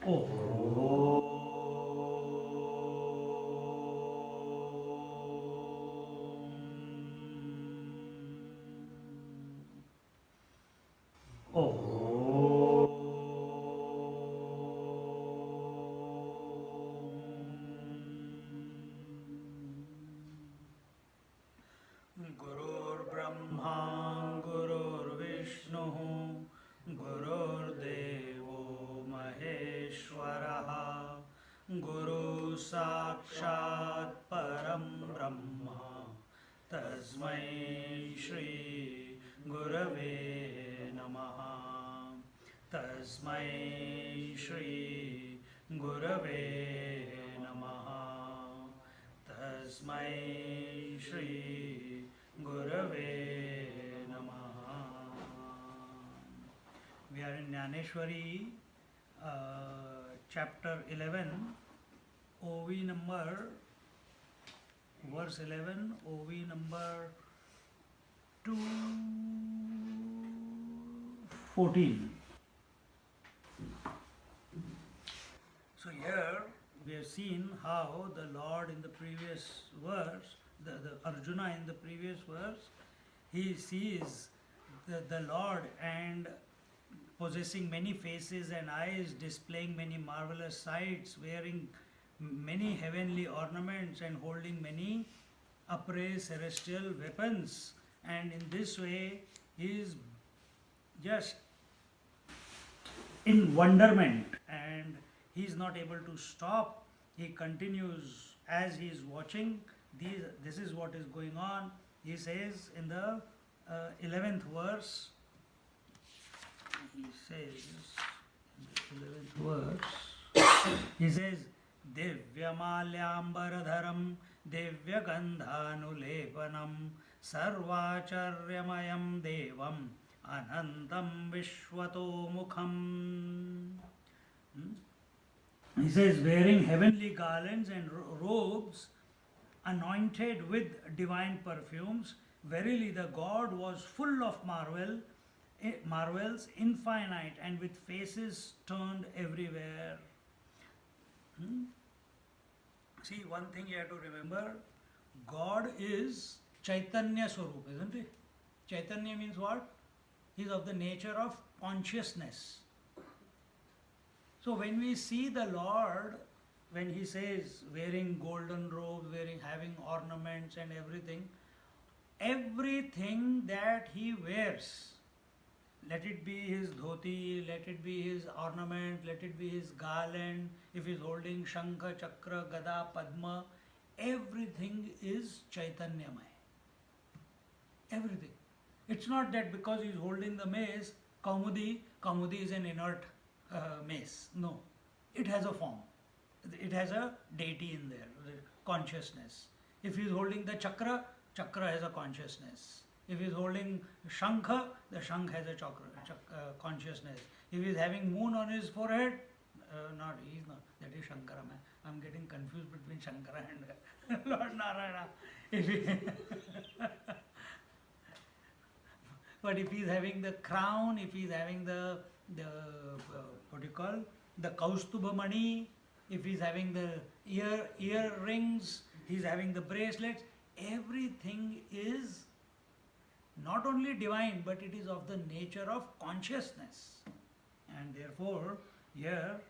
Oh. Oh. Gurur Brahma, Gurur Vishnu, Gurur Devo Maheshwaraha, Guru Sakshat Param Brahma, Tasmai Shri Gurave Namaha, Tasmai Shri Gurave Namaha. तस्मै श्री गुरवे नमः. We are in Gyaneshwari, chapter 11, OV number, verse 11, OV number 214. So here we have seen how the Lord in the previous verse, the Arjuna in the previous verse, he sees the Lord and possessing many faces and eyes, displaying many marvelous sights, wearing many heavenly ornaments and holding many upraised celestial weapons. And in this way, he is just in wonderment and he is not able to stop. He continues as he is watching. This is what is going on. He says in the 11th verse, he says in the 11th verse, he says, Divyamalyambaradharam Divyagandhanulepanam Sarvacharyamayam Devam Anantam Vishwato Mukham. He says, wearing heavenly garlands and robes, anointed with divine perfumes, verily the God was full of marvels infinite and with faces turned everywhere. See, one thing you have to remember, God is Chaitanya Swarup, isn't it? Chaitanya means what? He is of the nature of consciousness. So when we see the Lord, when he says wearing golden robes, having ornaments and everything that he wears, let it be his dhoti, let it be his ornament, let it be his garland, if he's holding Shankha, Chakra, Gada, Padma, everything is Chaitanyamaya. Everything. It's not that because he's holding the mace, Kaumudi is an inert mace. No, it has a form. It has a deity in there, consciousness. If he is holding the chakra has a consciousness. If he is holding shankha, the shankh has a consciousness. If he is having moon on his forehead, he is not. That is Shankara. I'm getting confused between Shankara and Lord Narayana. But if he is having the crown, if he is having the what do you call, the Kaustubha Mani, if he is having the earrings, he is having the bracelets, everything is not only divine, but it is of the nature of consciousness. And therefore, here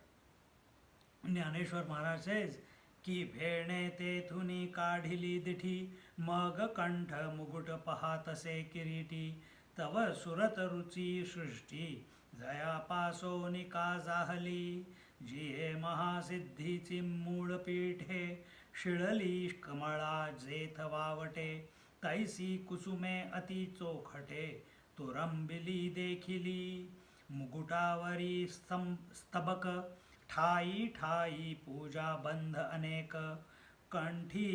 Gyaneshwar Maharaj says, Ki bhene te thuni kadhili dithi, mag kantha muguta pahatase kiriti, tava surata ruchi shrishti, Jaya paso nikazahali, jihe mahasiddhi chimmud pithe, shidali kamala jethavavate, taisi kusume ati chokhate, turambili dekhili, mugutavari stabak, ठाई पूजा बंध अनेक, कंठी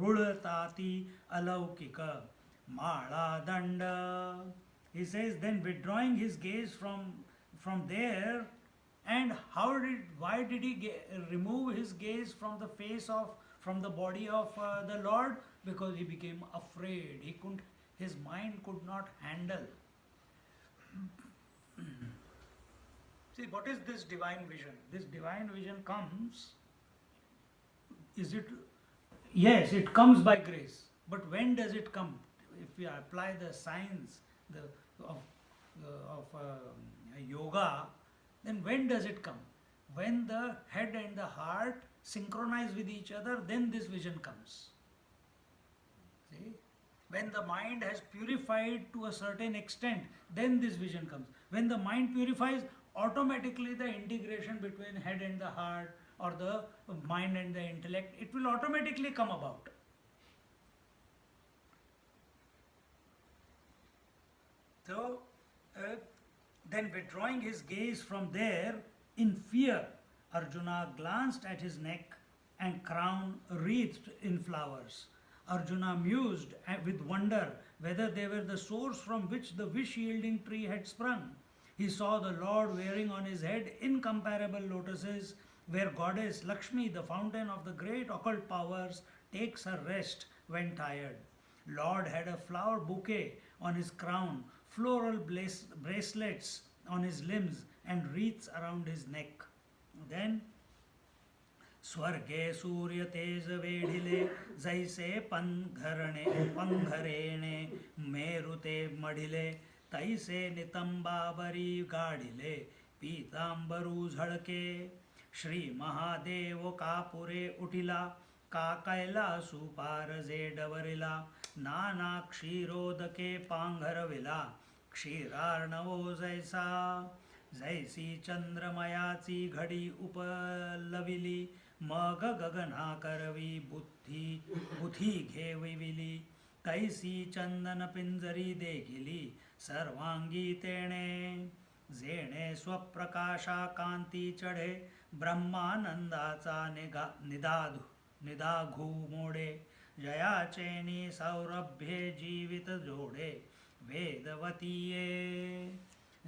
रुड़ताति अलौकिक, माला दंड. He says, then withdrawing his gaze from there, and why did he remove his gaze from the face from the body of the Lord? Because he became afraid. His mind could not handle. See, what is this divine vision? This divine vision comes, is it, yes, it comes by grace. But when does it come? If we apply the science of yoga, then when does it come? When the head and the heart synchronize with each other, then this vision comes. See? When the mind has purified to a certain extent, then this vision comes. When the mind purifies, automatically the integration between head and the heart, or the mind and the intellect, it will automatically come about. So, then withdrawing his gaze from there, in fear, Arjuna glanced at his neck and crown wreathed in flowers. Arjuna mused with wonder whether they were the source from which the wish-yielding tree had sprung. He saw the Lord wearing on his head incomparable lotuses, where Goddess Lakshmi, the fountain of the great occult powers, takes her rest when tired. Lord had a flower bouquet on his crown, floral bracelets on his limbs, and wreaths around his neck. Then, स्वर्गे सूर्य तेज वेढिले जैसे पंघरेणे मेरुते मढिले तैसे नितंबाबरी गाढिले पीतांबरू झळके श्री महादेव कापुरे उठिला का कैलासु पारजे डवरिला नाना क्षीरोदके पांघरविला क्षीरार्णवो जैसा जैसी चंद्रमयाची घडी उपलविली मग गगना करवी बुथी घेविली तैसी चंदन पिंजरी देखिली सर्वांगी तेणे जेणे स्वप्रकाशा कांती चढे ब्रह्मानंदाचा निदाघू मोडे जयाचेनी सौरभ्ये जीवित जोडे वेदवतीये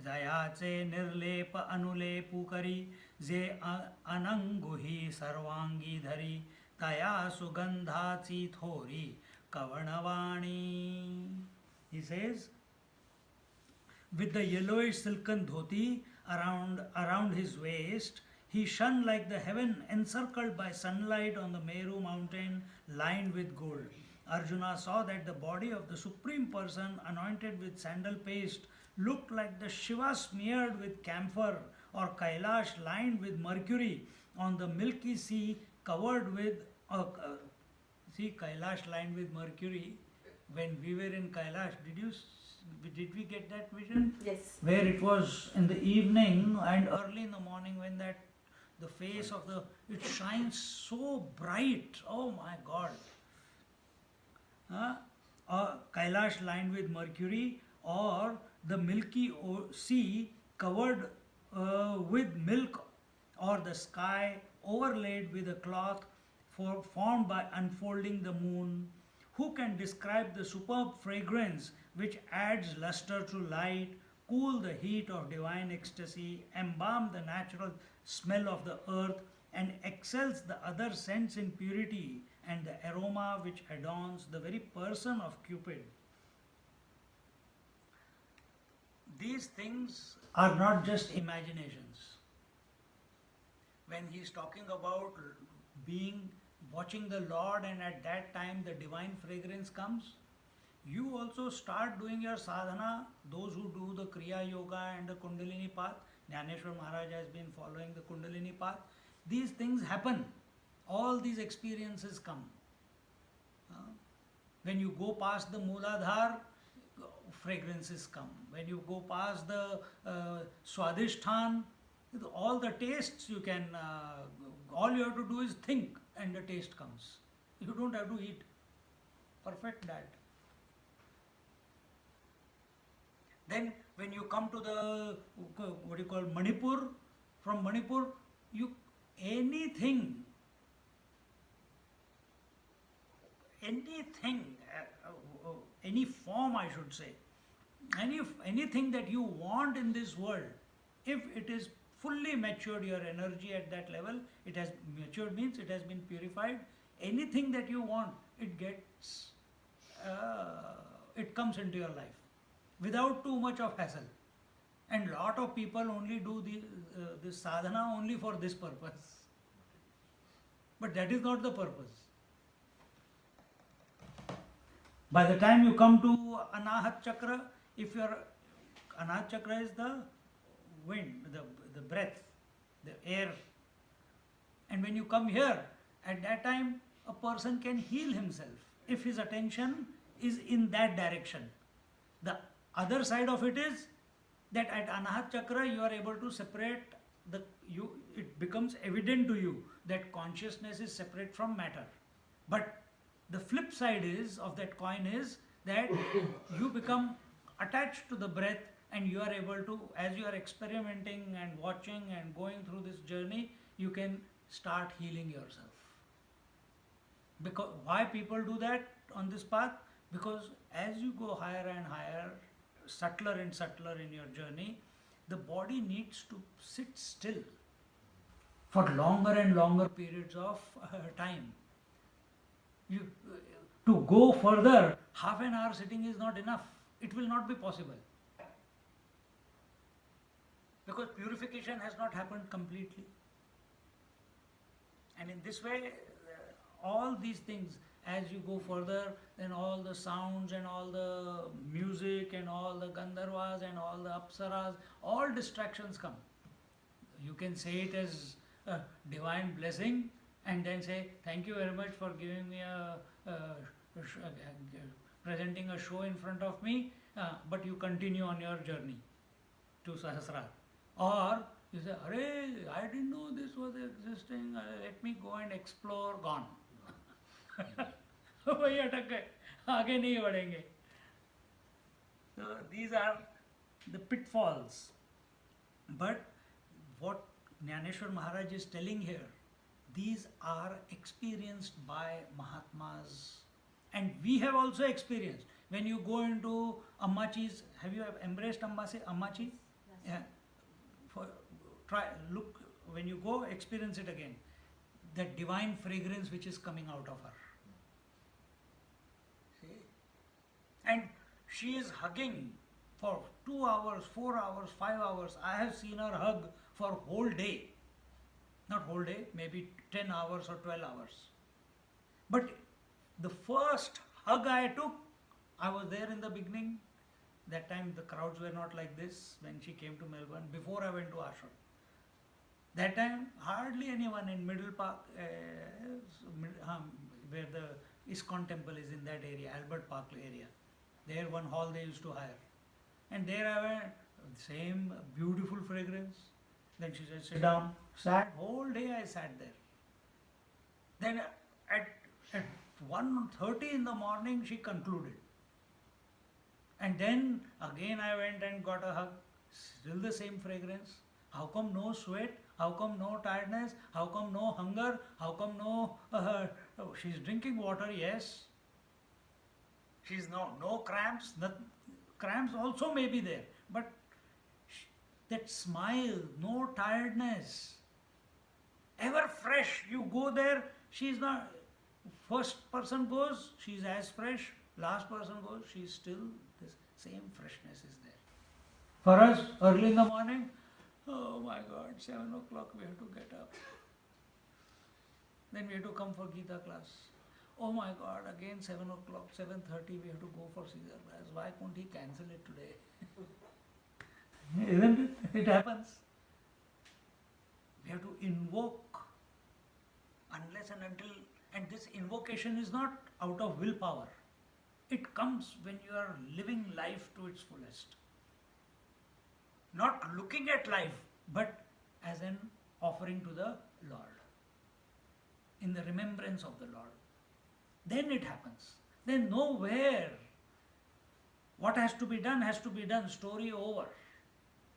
जयाचे निर्लेप अनुलेपू करी जे अनंगुही सर्वांगी धरी तया सुगंधाची थोरी कवणवाणी. He says, with the yellowish silken dhoti around his waist, he shone like the heaven encircled by sunlight on the Meru mountain lined with gold. Arjuna saw that the body of the Supreme Person, anointed with sandal paste, looked like the Shiva smeared with camphor, or Kailash lined with mercury on the milky sea covered with see, Kailash lined with mercury. When we were in Kailash, did we get that vision? Yes. Where it was in the evening and early in the morning, when the face of it shines so bright. Oh my God. Kailash lined with mercury, or the milky sea covered with milk, or the sky overlaid with a cloth formed by unfolding the moon. Who can describe the superb fragrance which adds luster to light, cool the heat of divine ecstasy, embalm the natural smell of the earth, and excels the other scents in purity and the aroma which adorns the very person of Cupid? These things are not just imaginations. When he is talking about watching the Lord, and at that time the divine fragrance comes, you also start doing your sadhana. Those who do the Kriya Yoga and the Kundalini path, Gyaneshwari Maharaj has been following the Kundalini path. These things happen. All these experiences come. When you go past the Mooladhar, fragrances come. When you go past the Swadhishthan, all the tastes you can, all you have to do is think and the taste comes. You don't have to eat. Perfect that. Then when you come to the, what you call Manipur, from Manipur, anything, any form I should say, anything that you want in this world, if it is fully matured, your energy at that level, it has matured means it has been purified. Anything that you want, it gets, it comes into your life without too much of hassle. And lot of people only do this sadhana only for this purpose. But that is not the purpose. By the time you come to Anahat Chakra, if your Anahat Chakra is the wind, the breath, the air. And when you come here, at that time, a person can heal himself if his attention is in that direction. The other side of it is that at Anahat Chakra you are able to separate it becomes evident to you that consciousness is separate from matter. But the flip side of that coin is that you become attached to the breath, and you are able to, as you are experimenting and watching and going through this journey, you can start healing yourself. Because why people do that on this path? Because as you go higher and higher, subtler and subtler in your journey, the body needs to sit still for longer and longer periods of time. To go further, half an hour sitting is not enough. It will not be possible. Because purification has not happened completely. And in this way, all these things, as you go further, then all the sounds and all the music and all the Gandharvas and all the Apsaras, all distractions come. You can say it as a divine blessing and then say, thank you very much for giving me presenting a show in front of me, but you continue on your journey to Sahasrara. Or you say, Arey, I didn't know this was existing, let me go and explore, gone. वही अटक गए, आगे नहीं बढ़ेंगे. So these are the pitfalls. But what Gyaneshwar Maharaj is telling here, these are experienced by Mahatmas, and we have also experienced. When you go into Ammachi's, have you embraced Ammachi? Yeah. Look, when you go, experience it again. That divine fragrance which is coming out of her. See? And she is hugging for 2 hours, 4 hours, 5 hours. I have seen her hug for whole day. Not whole day, maybe 10 hours or 12 hours. But the first hug I took, I was there in the beginning. That time the crowds were not like this when she came to Melbourne, before I went to ashram. That time hardly anyone in Middle Park, where the ISKCON temple is in that area, Albert Park area. There one hall they used to hire. And there I went, same beautiful fragrance. Then she said, sit down. Sat, whole day I sat there. Then at 1:30 in the morning she concluded. And then again I went and got a hug. Still the same fragrance. How come no sweat? How come no tiredness? How come no hunger? How come no... she's drinking water, yes. She's no cramps. Cramps also may be there. But that smile, no tiredness. Ever fresh. You go there, she's not... First person goes, she's as fresh. Last person goes, she's still... This same freshness is there. For us, early in the morning, oh my God, 7 o'clock we have to get up. Then we have to come for Gita class. Oh my God, again 7 o'clock, 7:30 we have to go for Caesar class. Why couldn't he cancel it today? Isn't it? It happens. We have to invoke unless and until, and this invocation is not out of willpower. It comes when you are living life to its fullest. Not looking at life, but as an offering to the Lord. In the remembrance of the Lord. Then it happens. Then nowhere. What has to be done, story over.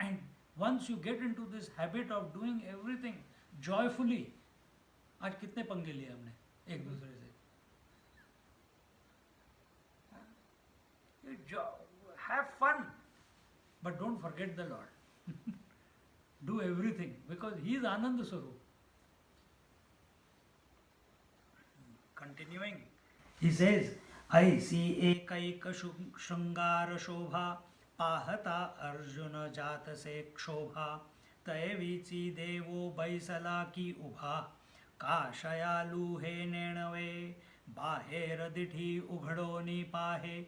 And once you get into this habit of doing everything joyfully, आज कितने पंगे लिए हमने एक दूसरे से. Have fun, but don't forget the Lord. Do everything because He is Ananda Swarup. Continuing, he says, I see ekaika shringara shobha पाहता अर्जुन जात से क्षोभा, तय वीची देवो बैसला की उभा, काशयालू हे नेणवे बाहेर दिठी उघडो नि पाहे,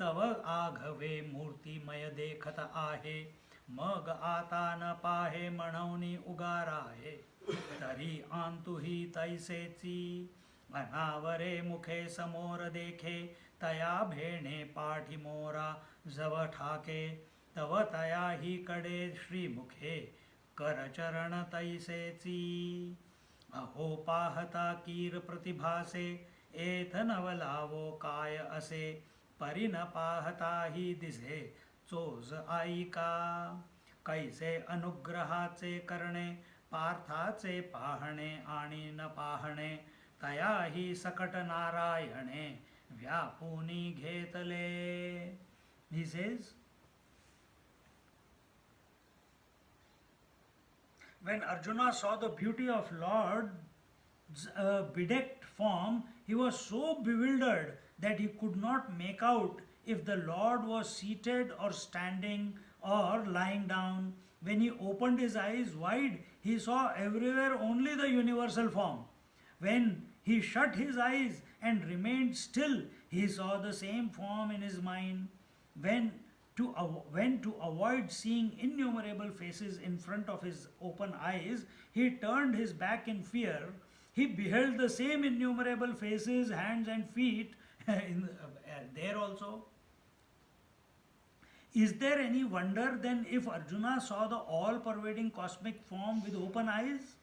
तव आघवे मूर्तिमय देखत आहे, मग आता न पाहे म्हणवनी उगाराहे, तरी आंतुही तैसेची अनावरे मुखे समोर देखे, तया भेणे पाठी मोरा जव ठाके, तव तया ही कडे श्रीमुखे करचरण तैसेची, अहो पाहता कीर प्रतिभासे, एथ नवलावो काय असे, परी न पाहता ही दिसे चोज आईका, कैसे अनुग्रहाचे करणे पार्थाचे पाहणे आणि न पाहणे, तया ही सकट नारायणे व्यापुनी घेतले. He says, when Arjuna saw the beauty of Lord's bedecked form, he was so bewildered that he could not make out if the Lord was seated or standing or lying down. When he opened his eyes wide, he saw everywhere only the universal form. When he shut his eyes and remained still, he saw the same form in his mind. When to avoid seeing innumerable faces in front of his open eyes, he turned his back in fear. He beheld the same innumerable faces, hands and feet there also. Is there any wonder then if Arjuna saw the all-pervading cosmic form with open eyes?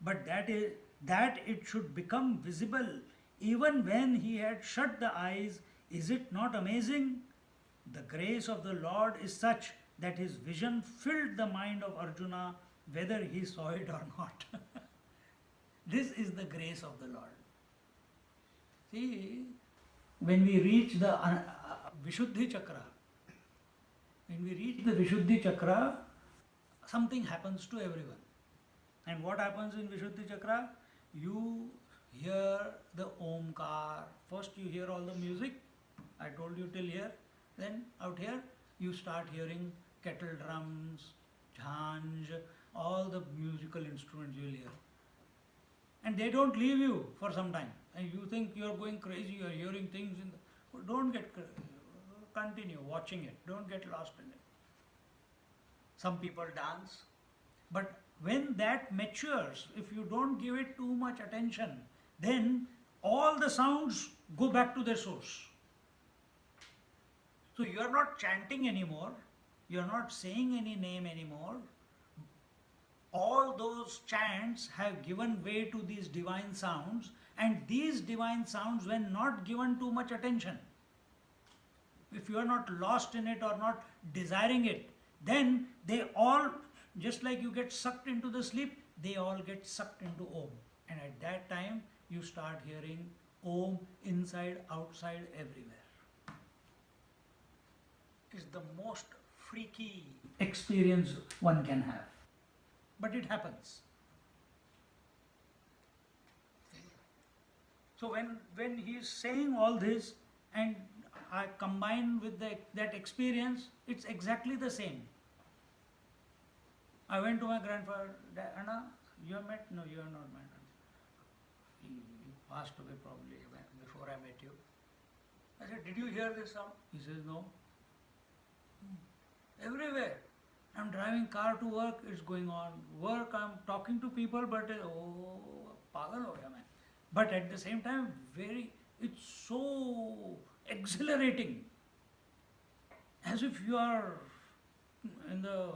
But that it should become visible even when he had shut the eyes, is it not amazing? The grace of the Lord is such that his vision filled the mind of Arjuna whether he saw it or not. This is the grace of the Lord. See, when we reach the Vishuddhi Chakra, something happens to everyone. And what happens in Vishuddhi Chakra? You hear the Omkar. First you hear all the music. I told you till here. Then out here you start hearing kettle drums, jhanj, all the musical instruments you will hear. And they don't leave you for some time. And you think you are going crazy, you are hearing things. Don't get, continue watching it. Don't get lost in it. Some people dance. But when that matures, if you don't give it too much attention, then all the sounds go back to their source. So you are not chanting anymore, you are not saying any name anymore. All those chants have given way to these divine sounds, and these divine sounds, when not given too much attention, if you are not lost in it or not desiring it, then they all, just like you get sucked into the sleep, they all get sucked into Om. And at that time, you start hearing Om inside, outside, everywhere. Is the most freaky experience one can have. But it happens. So when he is saying all this and I combine with that experience, it's exactly the same. I went to my grandfather, Anna, you have met? No, you have not met. He passed away probably before I met you. I said, did you hear this sound? He says, no. Everywhere. I'm driving car to work, it's going on. Work, I'm talking to people, but pagal ho gaya main. But at the same time, it's so exhilarating. As if you are in the,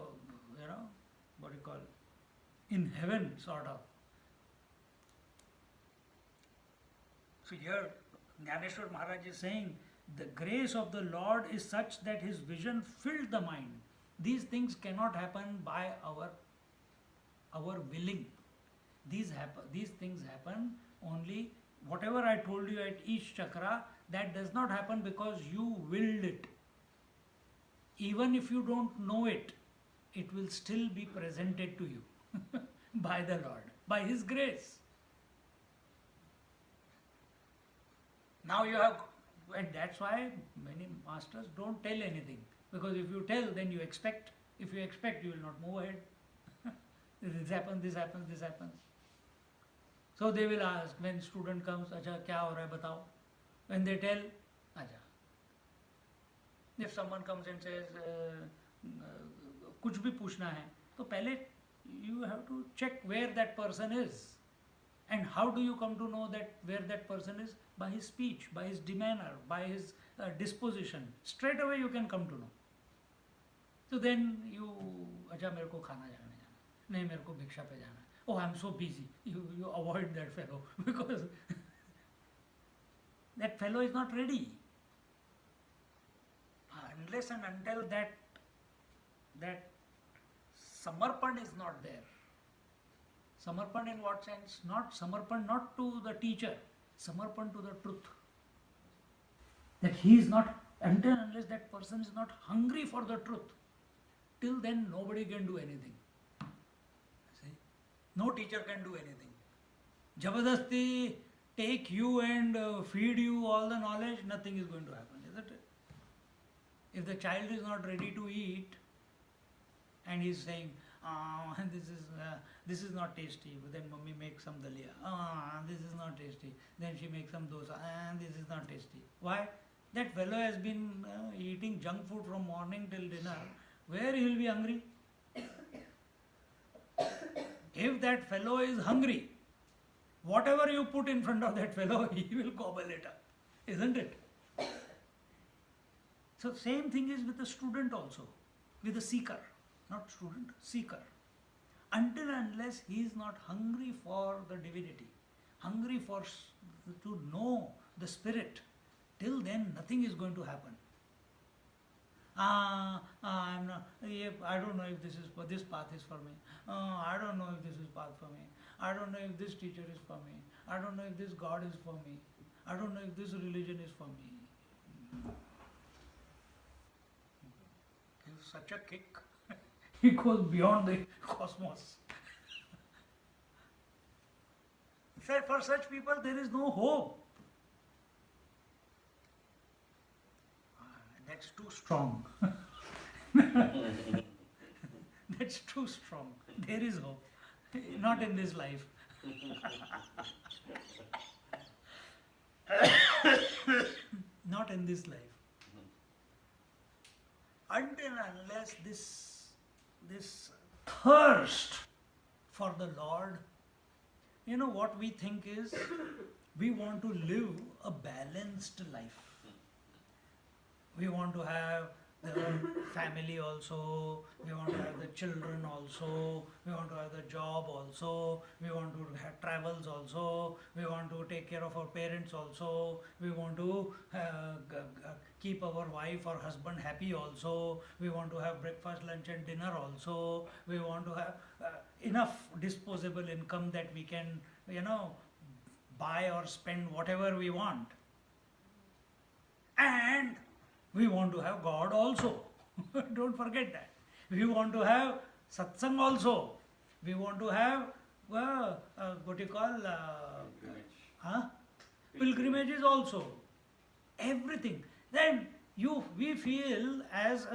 what do you call it? In heaven, sort of. So here, Gyaneshwari Maharaj is saying, the grace of the Lord is such that his vision filled the mind. These things cannot happen by our willing. These things happen only, whatever I told you at each chakra, that does not happen because you willed it. Even if you don't know it, it will still be presented to you by the Lord, by his grace. Now you have, and that's why many masters don't tell anything, Because if you tell, then you expect. If you expect, you will not move ahead. This happens, this happens, this happens. So they will ask, when student comes, acha, kya ho raha hai, batao. When they tell, acha. If someone comes and says, kuch bhi puchna hai, to pehle you have to check where that person is. And how do you come to know that where that person is? By his speech, by his demeanor, by his disposition. Straight away you can come to know. So then you, acha, mere ko khana jana hai, nahi mere ko bhiksha pe jana hai. Oh, I am so busy. You avoid that fellow because that fellow is not ready. Unless and until that samarpan is not there. Samarpan in what sense? Not samarpan not to the teacher, samarpan to the truth. That he is not, until unless that person is not hungry for the truth, till then nobody can do anything. See? No teacher can do anything. Jabardasti take you and feed you all the knowledge, nothing is going to happen, isn't it? If the child is not ready to eat and he is saying, this is not tasty, but then mummy makes some dalia. This is not tasty. Then she makes some dosa, and this is not tasty. Why? That fellow has been eating junk food from morning till dinner. Where he will be hungry? If that fellow is hungry, whatever you put in front of that fellow, he will gobble it up, isn't it? So same thing is with the student also, with the seeker, not student, seeker. Until unless he is not hungry for the divinity, hungry for to know the spirit, till then nothing is going to happen. I'm not, I don't know if this path is for me. I don't know if this is path for me. I don't know if this teacher is for me. I don't know if this God is for me. I don't know if this religion is for me. Gives such a kick. It goes beyond the cosmos. For such people there is no hope. That's too strong. That's too strong. There is hope. Not in this life. Not in this life. Until unless this thirst for the Lord, you know what we think is, we want to live a balanced life. We want to have the family also, we want to have the children also, we want to have the job also, we want to have travels also, we want to take care of our parents also, we want to keep our wife or husband happy also, we want to have breakfast, lunch and dinner also, we want to have enough disposable income that we can, buy or spend whatever we want. And we want to have God also. Don't forget that. We want to have satsang also. We want to have, what you call, pilgrimages also. Everything. Then we feel as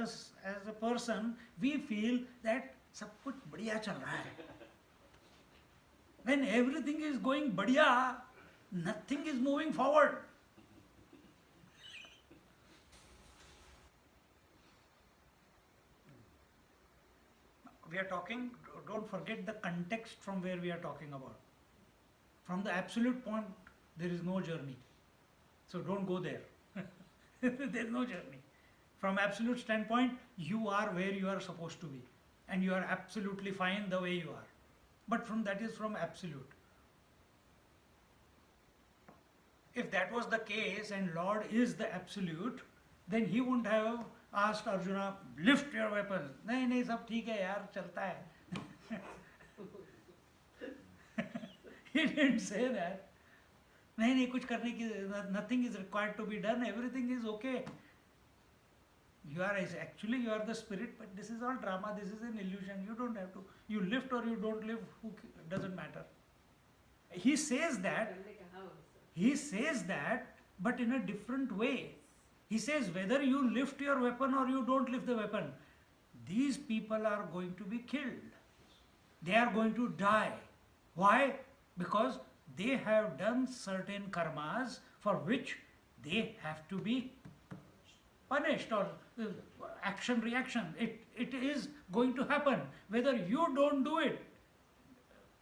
a person, we feel that sab kuch badhiya chal raha hai. When everything is going badhiya, nothing is moving forward. We are talking, don't forget the context from where we are talking about. From the absolute point, there is no journey. So don't go there. There is no journey. From absolute standpoint, you are where you are supposed to be. And you are absolutely fine the way you are. But that is from absolute. If that was the case and Lord is the absolute, then he wouldn't have asked Arjuna, lift your weapons. नहीं सब ठीक है यार, चलता है. He didn't say that. नहीं कुछ करने की, nothing is required to be done, everything is okay. You are the spirit, but this is all drama, this is an illusion. You don't have to, you lift or you don't lift, doesn't matter. He says that, but in a different way. He says whether you lift your weapon or you don't lift the weapon, these people are going to be killed. They are going to die. Why? Because they have done certain karmas for which they have to be punished, or action reaction. It is going to happen. Whether you don't do it,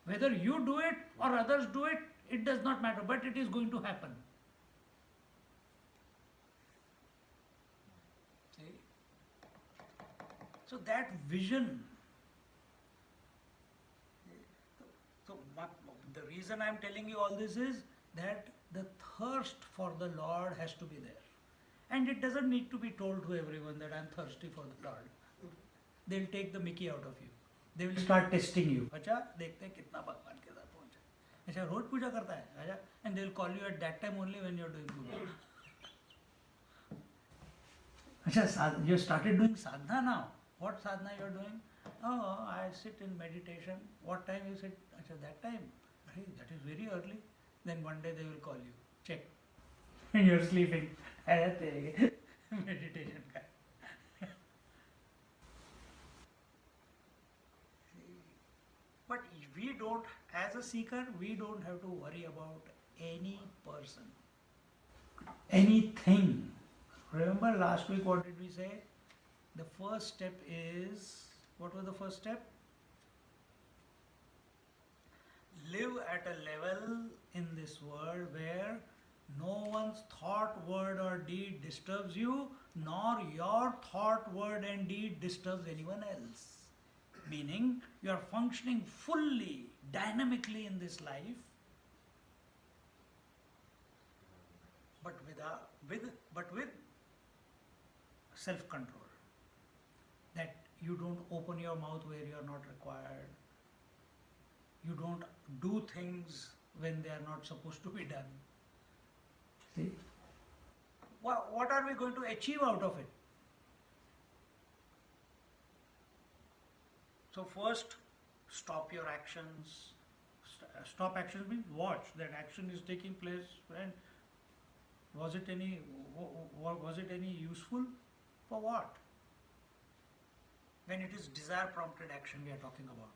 whether you do it or others do it, it does not matter, but it is going to happen. See? So that vision. So the reason I am telling you all this is that the thirst for the Lord has to be there. And it doesn't need to be told to everyone that I am thirsty for the Lord. They'll take the mickey out of you. They will start testing you. अच्छा देखते हैं कितना भगवान के साथ पहुंचा. अच्छा रोज पूजा करता है. अच्छा, and they'll call you at that time only when you're doing puja. अच्छा, you started doing sadhana now. What sadhana you're doing? Oh, I sit in meditation. What time you sit? अच्छा, that time. Hey, that is very early. Then one day they will call you. Check. And you're sleeping. Meditation का. But we don't, as a seeker, we don't have to worry about any person, anything. Remember last week what did we say? The first step is, what was the first step? Live at a level in this world where no one's thought, word or deed disturbs you, nor your thought, word and deed disturbs anyone else. Meaning, you are functioning fully, dynamically in this life, but with self-control. That you don't open your mouth where you are not required. You don't do things when they are not supposed to be done. See? What are we going to achieve out of it? So first, stop your actions. Stop actions means watch that action is taking place, and was it any useful? For what? When it is desire prompted action we are talking about.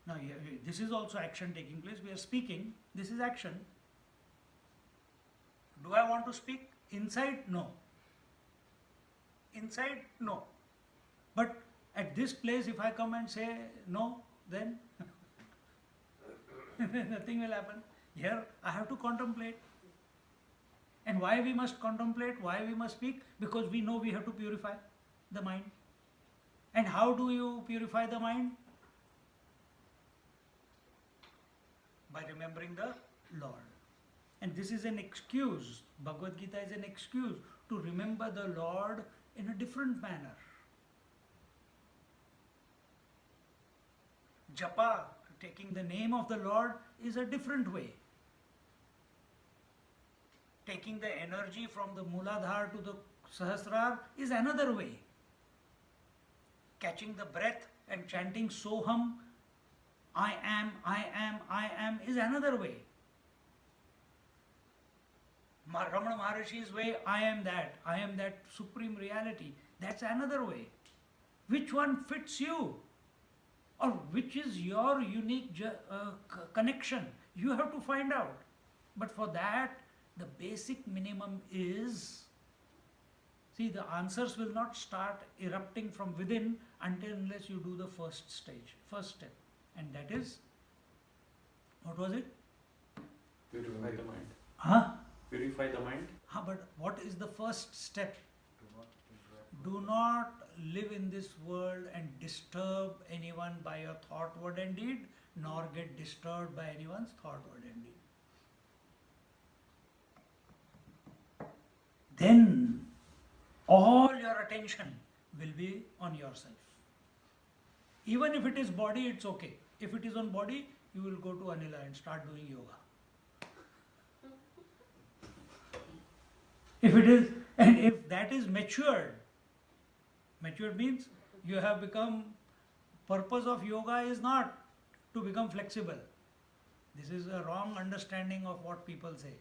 Now this is also action taking place. We are speaking. This is action. Do I want to speak? Inside? No. Inside? No. But at this place, if I come and say no, then nothing will happen. Here, I have to contemplate. And why we must contemplate? Why we must speak? Because we know we have to purify the mind. And how do you purify the mind? By remembering the Lord. And this is an excuse. Bhagavad Gita is an excuse to remember the Lord in a different manner. Japa, taking the name of the Lord, is a different way. Taking the energy from the Muladhara to the Sahasrar is another way. Catching the breath and chanting Soham, I am is another way. Ramana Maharishi's way, I am that supreme reality, that's another way. Which one fits you? Or which is your unique connection? You have to find out. But for that, the basic minimum is, see, the answers will not start erupting from within unless you do the first stage, first step. And that is, what was it? Purify the mind. Huh? Purify the mind. But what is the first step? Do not live in this world and disturb anyone by your thought, word and deed, nor get disturbed by anyone's thought, word and deed. Then all your attention will be on yourself. Even if it is body, it's okay. If it is on body, you will go to Anila and start doing yoga. If it is, and if that is matured means you have become, purpose of yoga is not to become flexible. This is a wrong understanding of what people say.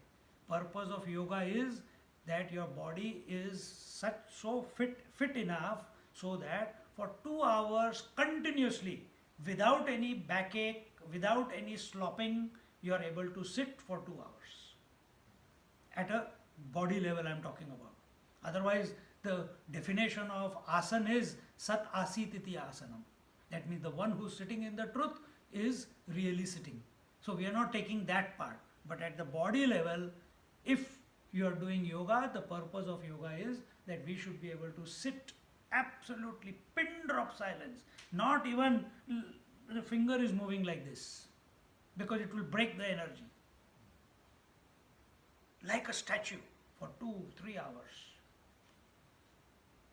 Purpose of yoga is that your body is so fit enough so that for 2 hours continuously, without any backache, without any slopping, you are able to sit for 2 hours. At a body level I am talking about. Otherwise, the definition of asana is sat asit iti asanam. That means the one who is sitting in the truth is really sitting. So we are not taking that part. But at the body level, if you are doing yoga, the purpose of yoga is that we should be able to sit absolutely pin drop silence. Not even the finger is moving like this, because it will break the energy. Like a statue for 2-3 hours.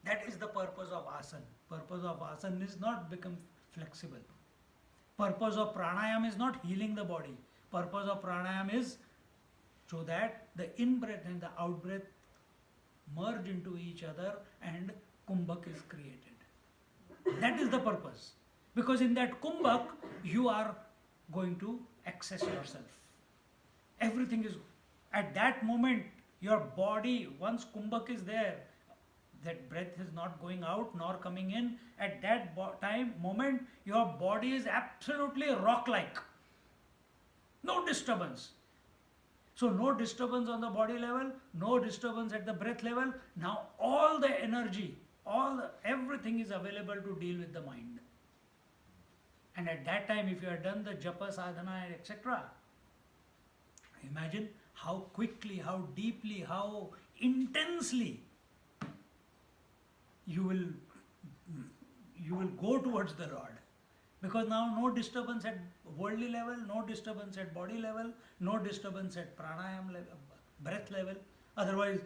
That is the purpose of asana. Purpose of asana is not become flexible. Purpose of pranayama is not healing the body. Purpose of pranayama is so that the in-breath and the out-breath merge into each other and kumbhak is created. That is the purpose. Because in that kumbhak, you are going to access yourself. Everything is, at that moment, your body, once kumbhak is there, that breath is not going out nor coming in. At that moment, your body is absolutely rock-like. No disturbance. So no disturbance on the body level, no disturbance at the breath level. Now all the energy, everything is available to deal with the mind. And at that time, if you have done the japa, sadhana, etc., imagine how quickly, how deeply, how intensely you will go towards the Lord. Because now no disturbance at worldly level, no disturbance at body level, no disturbance at pranayama level, breath level. Otherwise,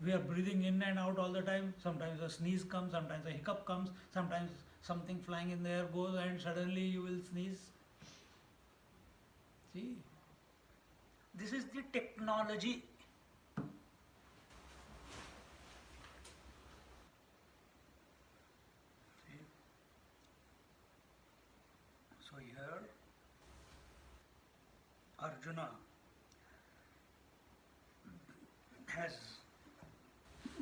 we are breathing in and out all the time. Sometimes a sneeze comes, sometimes a hiccup comes, sometimes something flying in the air goes and suddenly you will sneeze. See, this is the technology. See? So here, Arjuna has,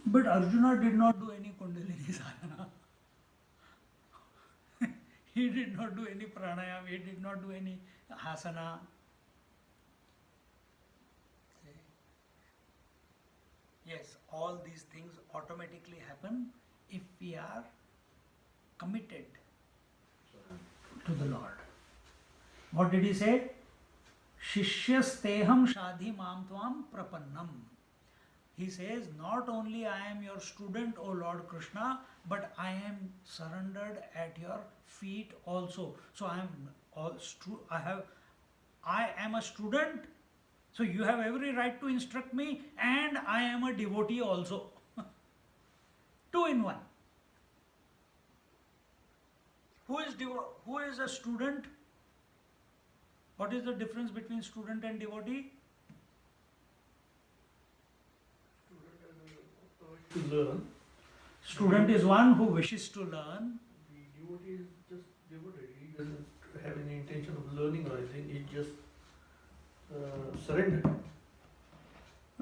but Arjuna did not do any Kundalini sadhana. He did not do any pranayama, he did not do any asana. Yes, all these things automatically happen if we are committed to the Lord. What did he say? Shishyasteham shadhi mam tvam prapannam. He says, not only I am your student, O Lord Krishna, but I am surrendered at your feet also. So I am a student, so you have every right to instruct me, and I am a devotee also. 2 in 1. Who is a student? What is the difference between student and devotee? To learn. Student is one who wishes to learn. The devotee is just devoted. He doesn't have any intention of learning or anything. He just surrendered.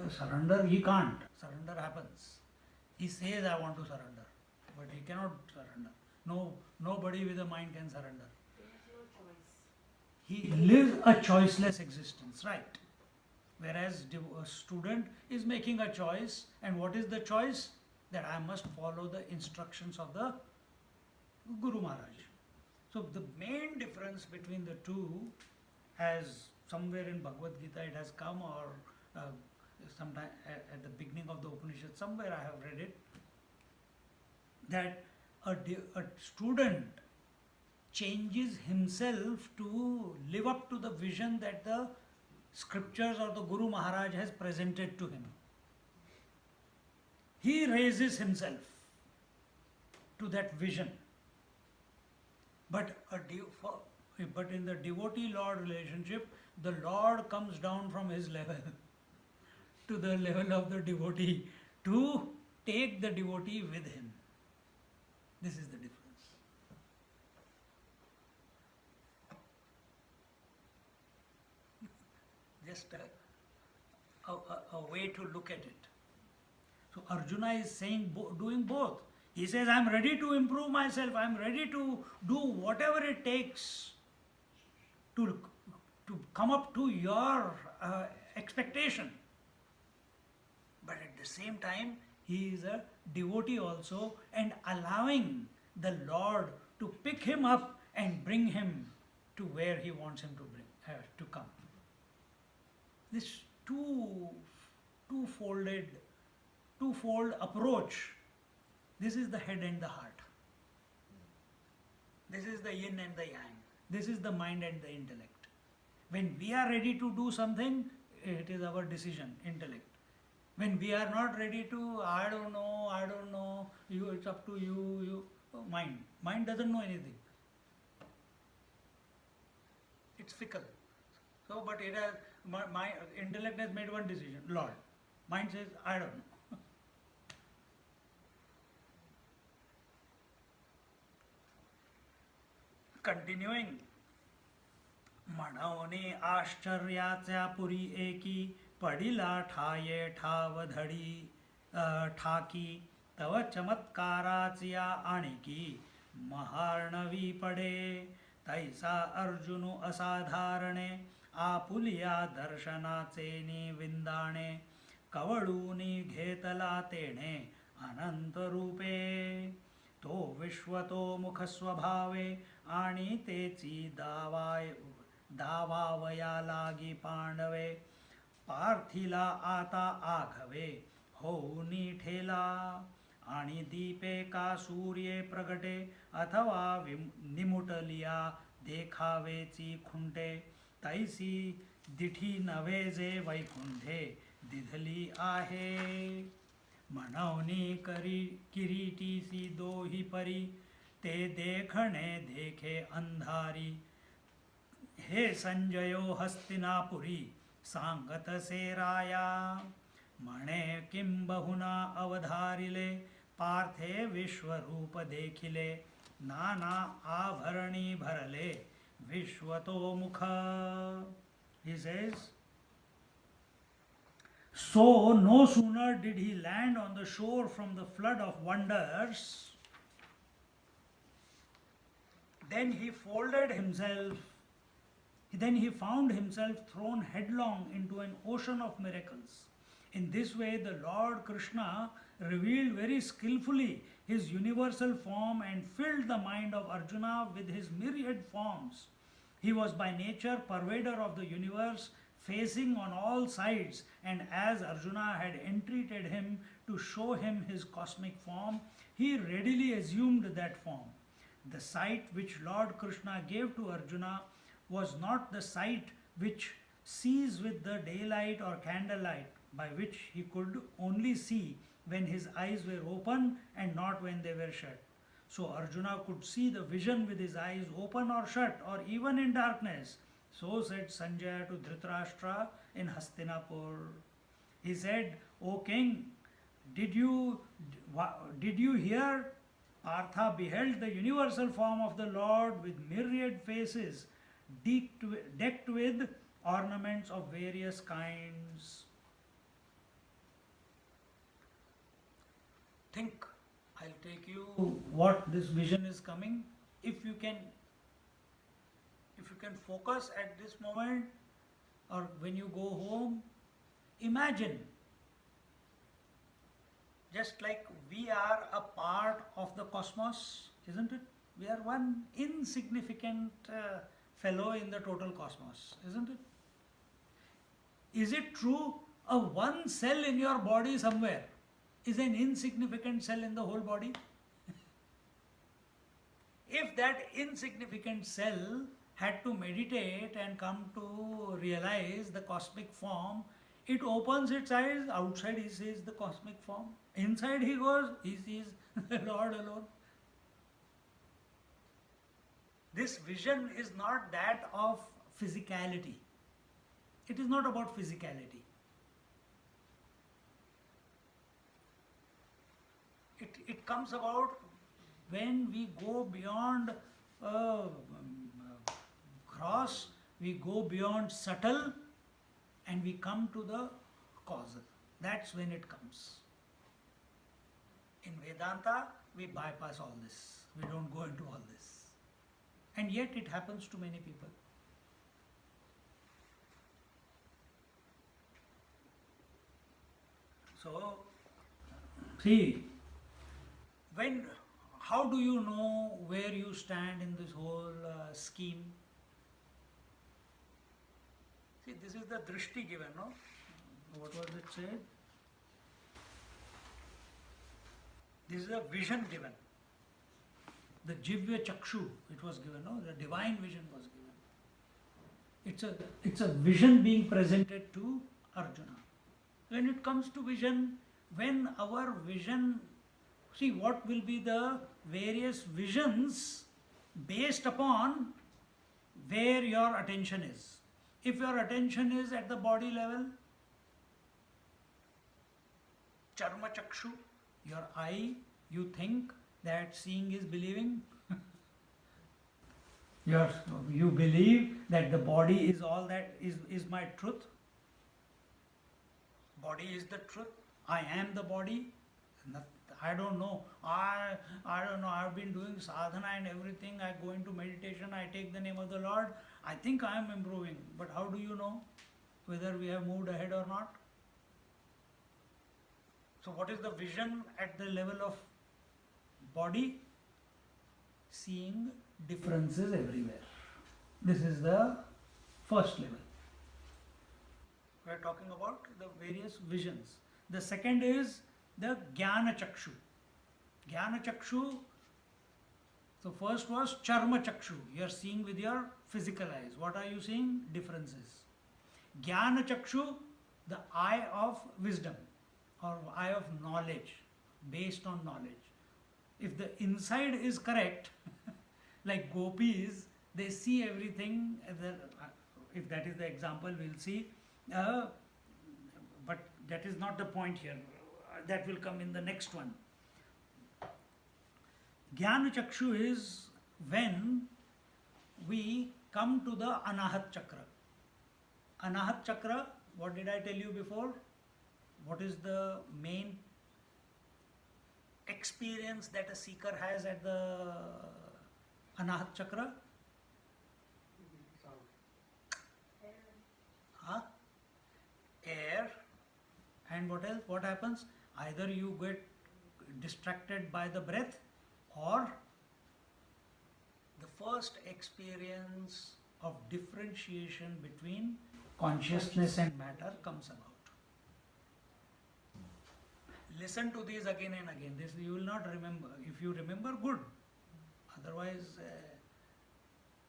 Surrender, he can't. Surrender happens. He says, I want to surrender. But he cannot surrender. Nobody with a mind can surrender. He lives a choiceless existence, right? Whereas a student is making a choice, and what is the choice? That I must follow the instructions of the Guru Maharaj. So the main difference between the two, as somewhere in Bhagavad Gita it has come, or sometime at the beginning of the Upanishad, somewhere I have read it, that a student changes himself to live up to the vision that the scriptures or the Guru Maharaj has presented to him. He raises himself to that vision. But in the devotee-Lord relationship, the Lord comes down from his level to the level of the devotee to take the devotee with him. This is the difference. Just a way to look at it. So Arjuna is saying, doing both. He says, I am ready to improve myself, I am ready to do whatever it takes to come up to your expectation. But at the same time, he is a devotee also, and allowing the Lord to pick him up and bring him to where he wants him to come. This twofold approach. This is the head and the heart. This is the yin and the yang. This is the mind and the intellect. When we are ready to do something, it is our decision, intellect. When we are not ready to, I don't know, it's up to you, mind. Mind doesn't know anything. It's fickle. So, but it has, my intellect has made one decision, Lord. Mind says, I don't know. Continuing. म्हणवणे आश्चर्याच्या Puri एकी पडिला ठाये ठावधडी ठाकी तव चमत्काराचिया आणिकी महार्णवी पडे तैसा अर्जुनु असाधारणे Apulia दर्शनाचे विंदाणे कवळूनी घेतला तेणे अनंत रूपे तो विश्वतो मुख स्वभावे आणि तेची दावावया लागी पांडवे पार्थिला आता आघवे होऊनी ठेला आणि दीपे का सूर्ये प्रगटे अथवा निमुटलिया देखावेची खुंटे तैसी दिठी नवे जे वैकुंठे दिधली आहे म्हणवनी किरीटीसी दोही परी ते देखणे देखे अंधारी हे संजयो हस्तिनापुरी सांगतसे राया म्हणे किंबहुना अवधारिले पार्थे विश्वरूप देखिले नाना आभरणी भरले विश्वतो मुख. He says, so no sooner did he land on the shore from the flood of wonders, then he folded himself, then he found himself thrown headlong into an ocean of miracles. In this way, the Lord Krishna revealed very skillfully his universal form and filled the mind of Arjuna with his myriad forms. He was by nature pervader of the universe, facing on all sides, and as Arjuna had entreated him to show him his cosmic form, he readily assumed that form. The sight which Lord Krishna gave to Arjuna was not the sight which sees with the daylight or candlelight, by which he could only see when his eyes were open and not when they were shut. So Arjuna could see the vision with his eyes open or shut, or even in darkness. So said Sanjaya to Dhritarashtra in Hastinapur. He said, O king, did you hear? Partha beheld the universal form of the Lord with myriad faces, decked with ornaments of various kinds. Think, I'll take you what this vision is coming. If you can focus at this moment, or when you go home, imagine, just like we are a part of the cosmos, isn't it? We are one insignificant fellow in the total cosmos, isn't it? Is it true a one cell in your body somewhere is an insignificant cell in the whole body? If that insignificant cell had to meditate and come to realize the cosmic form, it opens its eyes, outside he sees the cosmic form. Inside he goes, he sees the Lord alone. This vision is not that of physicality. It is not about physicality. It comes about when we go beyond gross, we go beyond subtle, and we come to the causal. That's when it comes. In Vedanta, we bypass all this. We don't go into all this. And yet it happens to many people. So, see, how do you know where you stand in this whole scheme? See, this is the drishti given, no? What was it said? This is a vision given. The jivya chakshu, it was given, no? The divine vision was given. It's a vision being presented to Arjuna. When it comes to vision, when our vision, see what will be the various visions based upon where your attention is. If your attention is at the body level, charma chakshu, your eye, you think that seeing is believing. You believe that the body is all that is my truth. Body is the truth. I am the body. I don't know. I don't know. I've been doing sadhana and everything. I go into meditation. I take the name of the Lord. I think I am improving. But how do you know whether we have moved ahead or not? So what is the vision at the level of body? Seeing differences everywhere. This is the first level. We are talking about the various visions. The second is the Jnana Chakshu. Jnana Chakshu, so first was Charma Chakshu. You are seeing with your physical eyes. What are you seeing? Differences. Jnana Chakshu, the eye of wisdom or eye of knowledge, based on knowledge. If the inside is correct, like gopis, they see everything, if that is the example we'll see, but that is not the point here. That will come in the next one. Jnana Chakshu is when we come to the Anahat Chakra. Anahat Chakra, what did I tell you before? What is the main experience that a seeker has at the Anahat Chakra? Huh? Air. And what else? What happens? Either you get distracted by the breath, or the first experience of differentiation between consciousness and matter comes about. Listen to these again and again. This you will not remember. If you remember, good. Otherwise,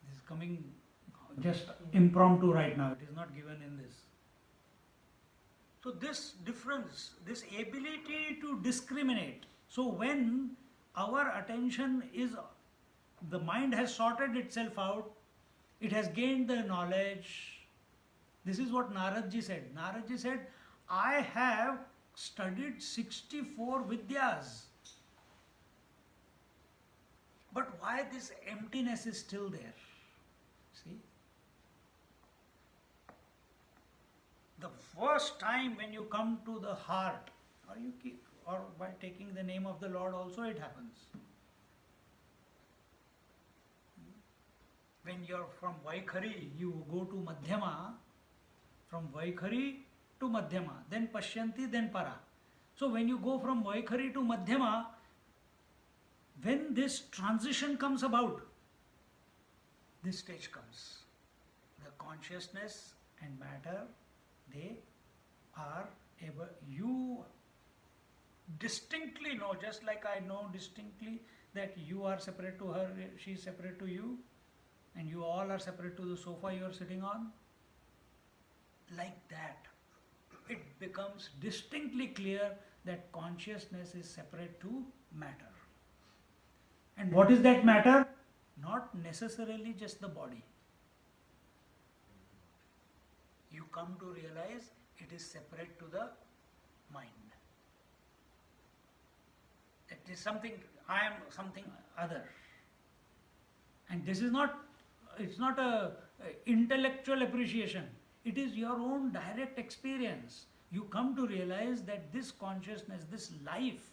this is coming just impromptu right now. It is not given in this. So this difference, this ability to discriminate. So when our attention is, the mind has sorted itself out, it has gained the knowledge. This is what Naradji said. Naradji said, I have studied 64 Vidyas. But why this emptiness is still there? See? The first time when you come to the heart, or by taking the name of the Lord also it happens. When you're from Vaikhari, you go to Madhyama, from Vaikhari to Madhyama, then Pashyanti, then Para. So when you go from Vaikhari to Madhyama, when this transition comes about, this stage comes. The consciousness and matter, they are able, you distinctly know, just like I know distinctly that you are separate to her, she is separate to you, and you all are separate to the sofa you are sitting on. Like that, it becomes distinctly clear that consciousness is separate to matter. And what is that matter? Not necessarily just the body. You come to realize it is separate to the mind. It is something, I am something other. And this is not, it's not a intellectual appreciation. It is your own direct experience. You come to realize that this consciousness, this life,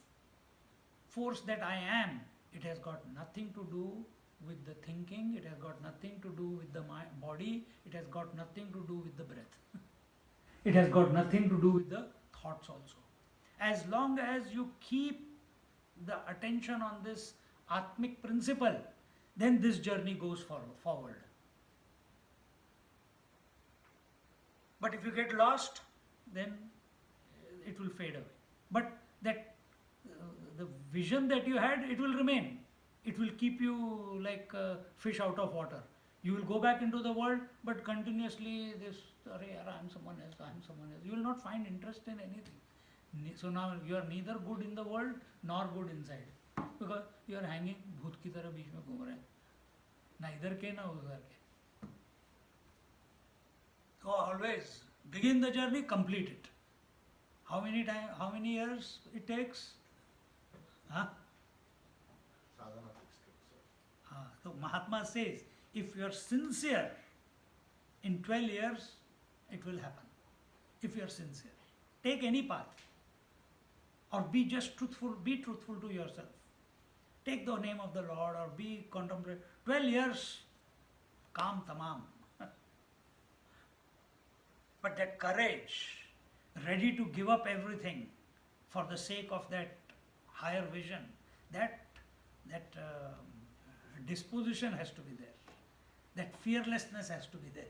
force that I am, it has got nothing to do with the thinking, it has got nothing to do with the body, it has got nothing to do with the breath. It has got nothing to do with the thoughts also. As long as you keep the attention on this Atmic principle, then this journey goes forward. But if you get lost, then it will fade away. But that the vision that you had, it will remain. It will keep you like a fish out of water. You will go back into the world, but continuously this, I am someone else, I am someone else. You will not find interest in anything. So now you are neither good in the world nor good inside. Because you are hanging भूत की तरह बीच में घूम रहे हैं. ना इधर के ना उधर के. So always begin the journey, complete it. How many years it takes? Huh? So Mahatma says, if you are sincere, in 12 years it will happen. If you are sincere, take any path, or be just truthful. Be truthful to yourself. Take the name of the Lord, or be contemplative. 12 years, काम तमाम. But that courage, ready to give up everything for the sake of that higher vision, that disposition has to be there. That fearlessness has to be there.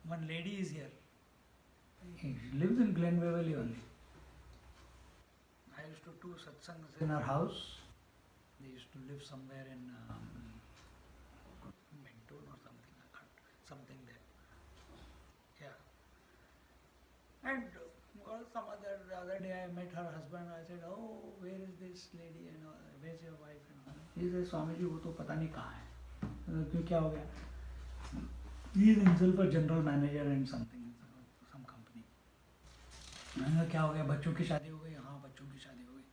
One lady is here. She lives in Glen Waverley only. I used to do satsangs in her house. They used to live somewhere in Menton or something. I can't, something there. Yeah. And the other day I met her husband. I said, "Oh, where is this lady? And where's your wife?" And all. He said, "Swami ji, वो तो पता नहीं कहाँ है." क्यों क्या हो गया? He is himself a general manager and something, some company. मैंने कहा क्या हो गया? बच्चों की शादी हो गई? हाँ, बच्चों की शादी हो गई.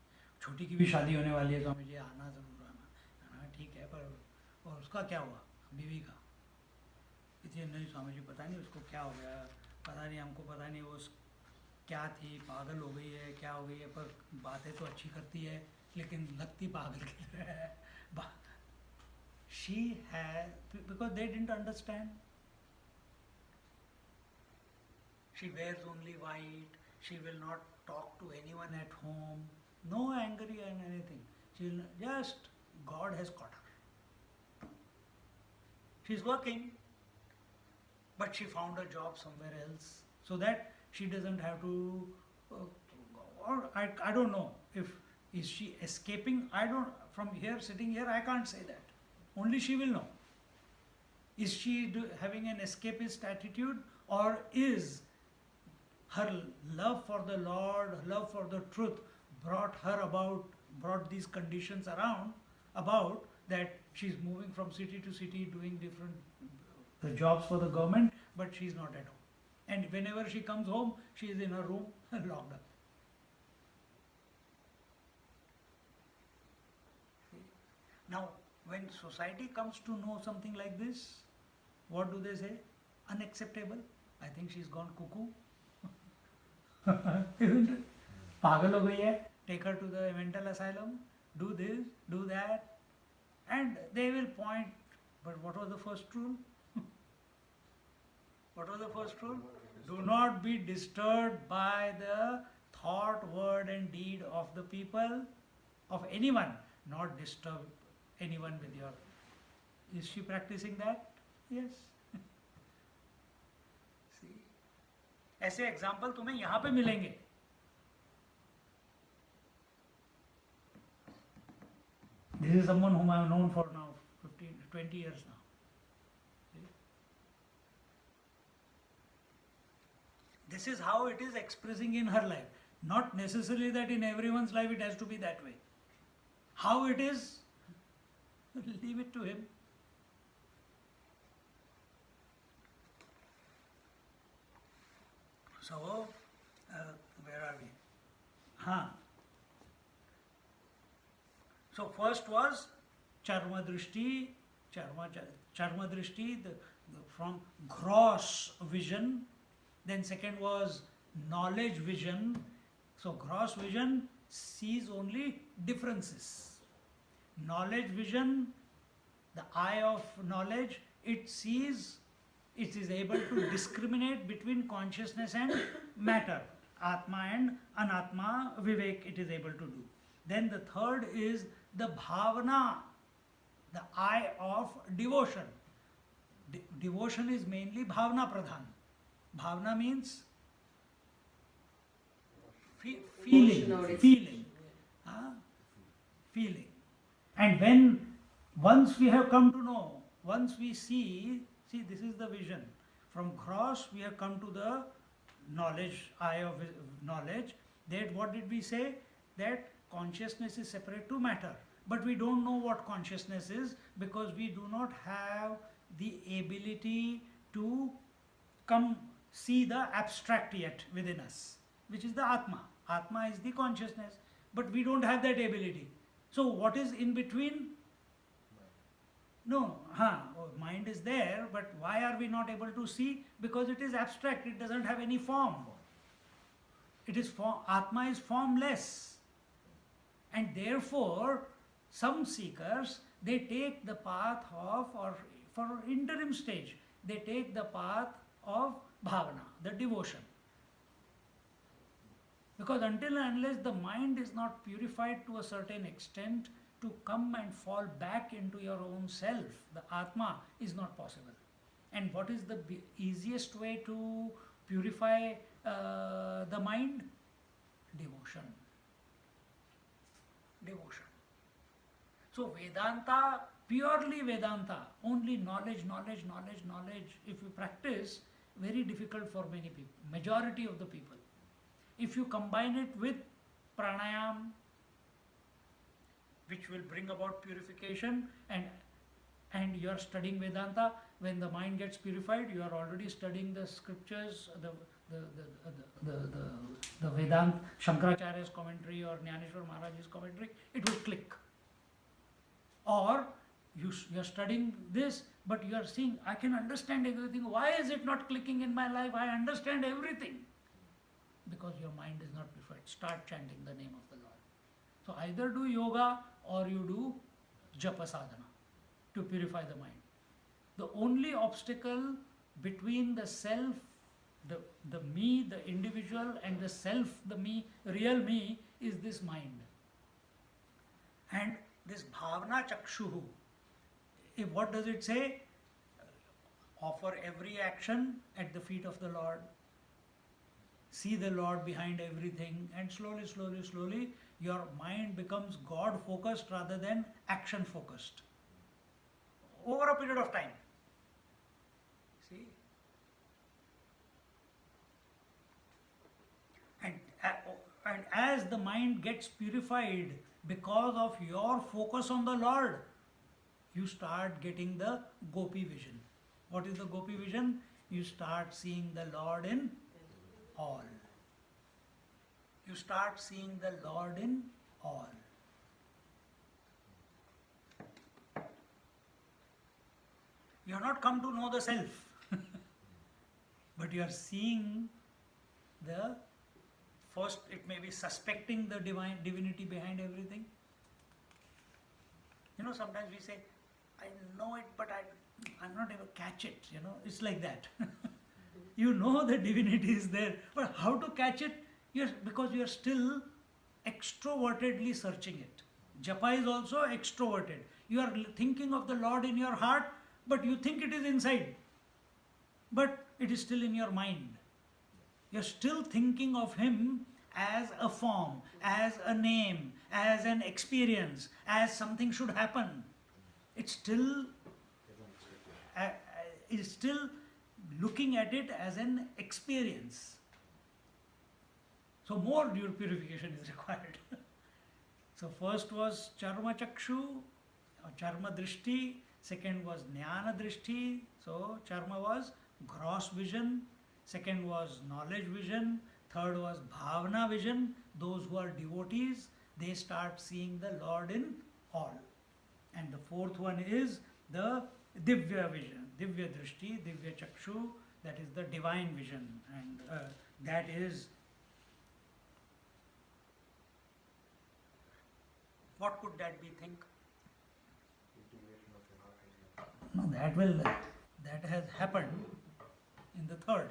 छोटी की भी शादी होने वाली है. स्वामी जी आना जरूर आना. हाँ ठीक है, पर और उसका क्या हुआ? बीवी का. इसलिए नहीं स्वामी जी पता नहीं उसको क्या हो गया. पता नहीं, हमको पता नहीं वो क्या थी, पागल हो गई है, क्या हो गई है, पर बातें तो अच्छी करती है लेकिन लगती पागल की तरह है. She had, because they didn't understand. She wears only white. She will not talk to anyone at home. No angry and anything. She will just, God has caught her. She's working, but she found a job somewhere else so that she doesn't have to, or I don't know if, is she escaping? I don't, from here, sitting here, I can't say that. Only she will know. Is she having an escapist attitude, or is her love for the Lord, love for the truth brought these conditions about that she's moving from city to city doing different the jobs for the government, but she's not at home. And whenever she comes home, she is in her room locked up. Now, when society comes to know something like this, what do they say? Unacceptable. I think she's gone cuckoo. Isn't it? Pagal ho gayi hai. Take her to the mental asylum. Do this, do that. And they will point. But what was the first rule? What was the first rule? Do not be disturbed by the thought, word and deed of the people, of anyone. Not disturb anyone with your... Is she practicing that? Yes. See? ऐसे example तुम्हें यहाँ पे मिलेंगे. This is someone whom I have known for now 20 years now. See? This is how it is expressing in her life. Not necessarily that in everyone's life it has to be that way. How it is, leave it to him. So, where are we? So first was charma drishti, from gross vision. Then second was knowledge vision. So gross vision sees only differences. Knowledge vision, the eye of knowledge, it sees, it is able to discriminate between consciousness and matter. Atma and Anatma, Vivek, it is able to do. Then the third is the Bhavana, the eye of devotion. Devotion is mainly Bhavana Pradhan. Bhavana means feeling, Emotional feeling, feeling. And when once we have come to know, once we see this is the vision. From gross we have come to the knowledge, eye of knowledge. That what did we say? That consciousness is separate to matter. But we don't know what consciousness is because we do not have the ability to come see the abstract yet within us, which is the Atma. Atma is the consciousness, but we don't have that ability. So what is in between? No, mind is there, but why are we not able to see? Because it is abstract, it doesn't have any form. It is Atma is formless. And therefore, some seekers, they take the path of, or for interim stage, they take the path of bhavana, the devotion. Because until and unless the mind is not purified to a certain extent to come and fall back into your own self, the Atma, is not possible. And what is the easiest way to purify the mind? Devotion. Devotion. So Vedanta, purely Vedanta, only knowledge, knowledge, knowledge, knowledge. If you practice, very difficult for many people, majority of the people. If you combine it with pranayam, which will bring about purification, and you are studying Vedanta, when the mind gets purified, you are already studying the scriptures, the Vedanta, Shankaracharya's commentary or Gyaneshwari Maharaj's commentary, it will click. Or you are studying this, but you are seeing, I can understand everything. Why is it not clicking in my life? I understand everything. Because your mind is not purified. Start chanting the name of the Lord. So either do yoga or you do japa sadhana to purify the mind. The only obstacle between the self, the me, the individual, and the self, the me, real me, is this mind. And this bhavana chakshuhu, what does it say? Offer every action at the feet of the Lord. See the Lord behind everything, and slowly, slowly, slowly, your mind becomes God focused rather than action focused. Over a period of time. See? And as the mind gets purified because of your focus on the Lord, you start getting the gopi vision. What is the gopi vision? You start seeing the Lord in all. You start seeing the Lord in all. You have not come to know the self, but you are seeing the first, it may be suspecting the divinity behind everything. Sometimes we say, I know it, but I'm not able to catch it, it's like that. You know the divinity is there, but how to catch it? Because you are still extrovertedly searching it. Japa is also extroverted. You are thinking of the Lord in your heart, but you think it is inside. But it is still in your mind. You are still thinking of Him as a form, as a name, as an experience, as something should happen. It's still looking at it as an experience. So more purification is required. So first was charma chakshu, or charma drishti. Second was jnana drishti. So charma was gross vision. Second was knowledge vision. Third was bhavana vision. Those who are devotees, they start seeing the Lord in all. And the fourth one is the divya vision, divya drishti, divya chakshu. That is the divine vision, and that is, what could that be, think? No, that has happened in the third.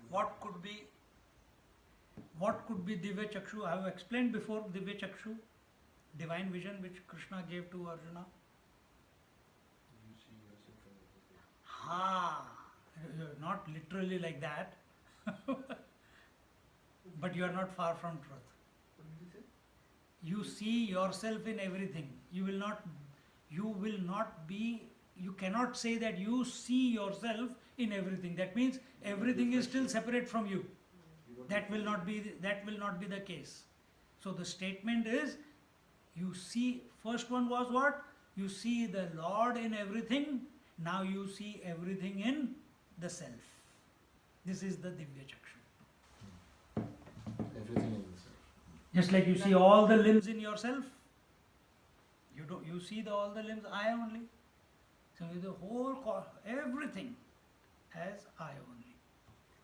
What could be Divya Chakshu? I have explained before Divya Chakshu, divine vision which Krishna gave to Arjuna. Not literally like that, but you are not far from truth. What did you say? You see yourself in everything. You cannot say that you see yourself in everything. That means everything is still separate from you. That will not be the case. So the statement is, you see, first one was what? You see the Lord in everything. Now you see everything in the self. This is the Divya Chakshu. Everything in the self. Just like you see all the limbs in yourself, you see all the limbs I only. So the whole everything as I only.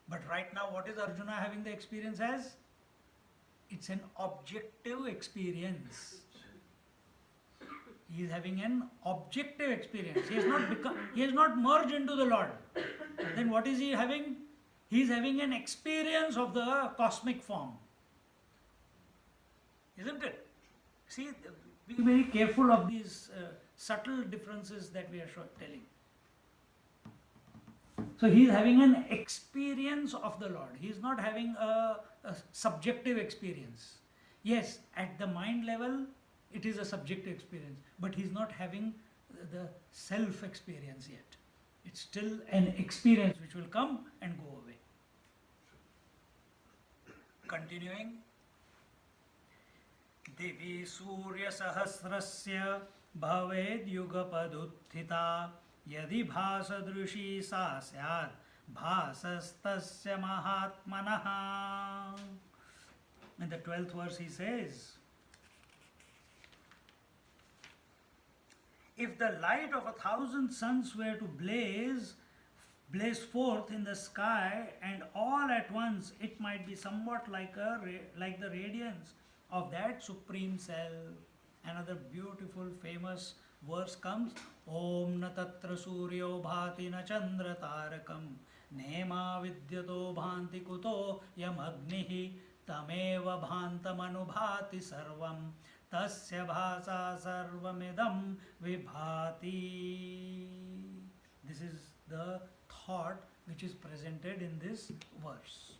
But right now, what is Arjuna having the experience as? It's an objective experience. He is having an objective experience. He has not merged into the Lord. Then what is he having? He is having an experience of the cosmic form. Isn't it? See, be very careful of these subtle differences that we are telling. So he is having an experience of the Lord. He is not having a subjective experience. Yes, at the mind level, it is a subjective experience, but he is not having the self experience yet. It's still an experience which will come and go away. Continuing. Divi Surya Sahasrasya Bhaved Yugapadutthita Yadi Bhasadrushi Sa Syad Bhasastasya Mahatmanaha. In the 12th verse he says, if the light of 1,000 suns were to blaze forth in the sky, and all at once, it might be somewhat like the radiance of that supreme self. Another beautiful famous verse comes, Om na tatra suryo bhati na chandra tarakam nema vidyato bhanti kuto yam agnihi tameva bhantam anubhati sarvam tasya bhasa sarvamidam vibhati. This is the thought which is presented in this verse.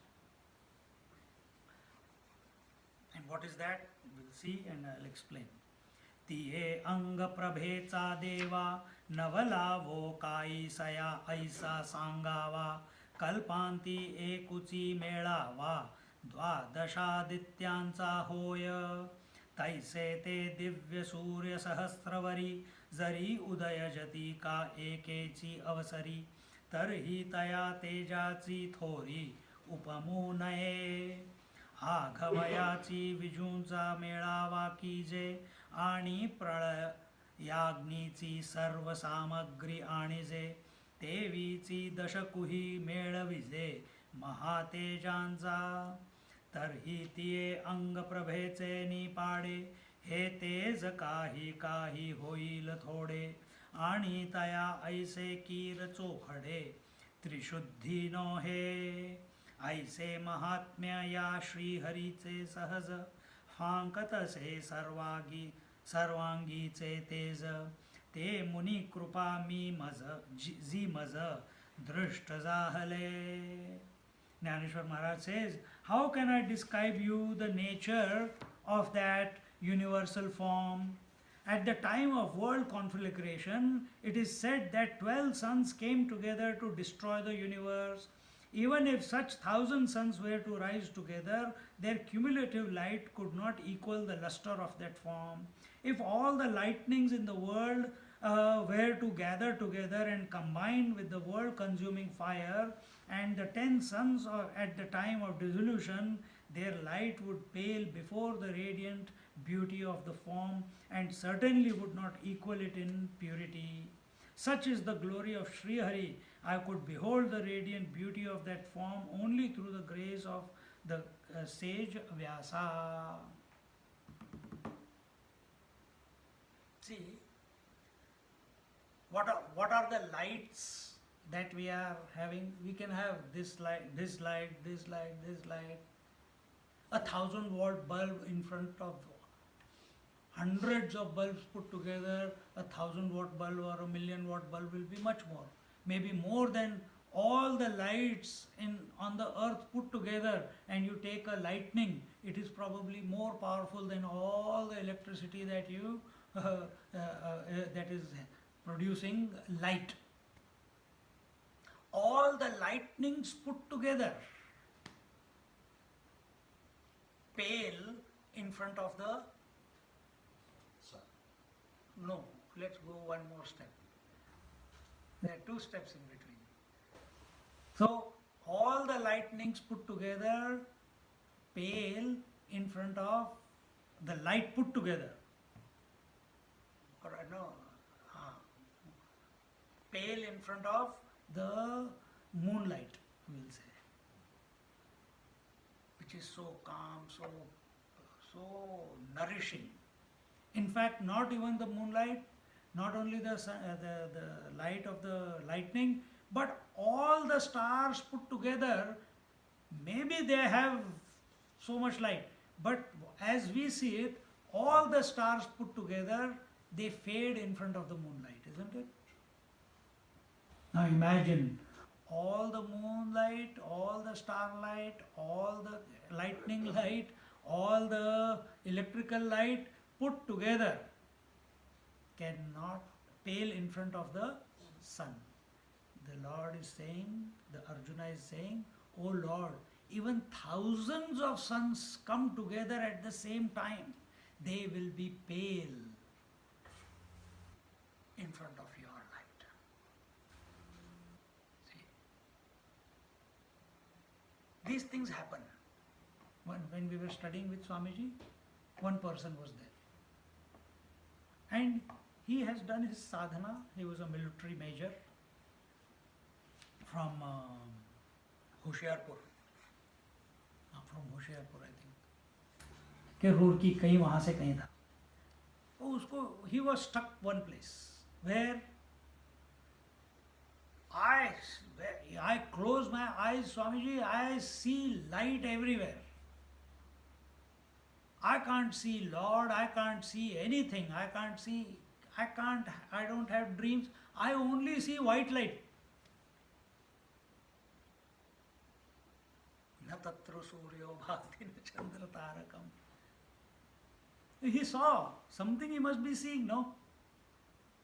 And what is that? We'll see and I'll explain. Tiye anga prabhecha deva navalavo kai saya aisa sangava kalpanti ekuchi melava dvadashadityancha hoya taise te divya surya sahasravari zari udaya jati ka ekechi avasari tarhi taya tejachi thori upamunaye आघवयाची विजूंचा मेळावा कीजे आणि प्रळयाग्नीची सर्व सामग्री आणिजे तेवीची दशकुही मेळविजे महातेजांचा तरही तिये अंग प्रभेचे निपाडे हे तेज काही काही होईल थोडे आणि तया ऐसे कीर चोखडे त्रिशुद्धी नो हे ऐसे महात्म्य या श्रीहरीचे सहज फांकतसे सर्वांगीचे तेज ते मुनी कृपा मी जी मज दृष्ट जाहले. Gyaneshwar Maharaj says, how can I describe you the nature of that universal form? At the time of world conflagration, it is said that 12 suns came together to destroy the universe. Even if such 1,000 suns were to rise together, their cumulative light could not equal the luster of that form. If all the lightnings in the world were to gather together and combine with the world-consuming fire, and the 10 suns at the time of dissolution, their light would pale before the radiant beauty of the form and certainly would not equal it in purity. Such is the glory of Sri Hari. I could behold the radiant beauty of that form only through the grace of the sage Vyasa. See, what are the lights that we are having? We can have this light, this light, this light, this light. 1,000-watt bulb in front of hundreds of bulbs put together. 1,000-watt bulb or 1,000,000-watt bulb will be much more. Maybe more than all the lights on the earth put together, and you take a lightning, it is probably more powerful than all the electricity that you that is producing light. All the lightnings put together pale in front of the Sun. no. Let's go one more step. There are 2 steps in between. So all the lightnings put together pale in front of the light put together. Or no, pale in front of the moonlight, we'll say, which is so calm, so nourishing. In fact, not even the moonlight, not only the light of the lightning, but all the stars put together, maybe they have so much light, but as we see it, all the stars put together, they fade in front of the moonlight, isn't it? Now imagine all the moonlight, all the starlight, all the lightning light, all the electrical light put together cannot pale in front of the sun. The Lord is saying, the Arjuna is saying, oh Lord, even thousands of suns come together at the same time, they will be pale in front of your light. See, these things happen. When we were studying with Swamiji, one person was there. And he has done his sadhana. He was a military major from Hoshiarpur, from Hoshiarpur I think, के रूरकी कहीं वहाँ से कहीं था. वो उसको, he was stuck one place where I close my eyes, Swamiji, I see light everywhere. I can't see Lord, I can't see anything, I don't have dreams, I only see white light. Na tatra suryo bhati na chandra tarakam. He saw something, he must be seeing, no?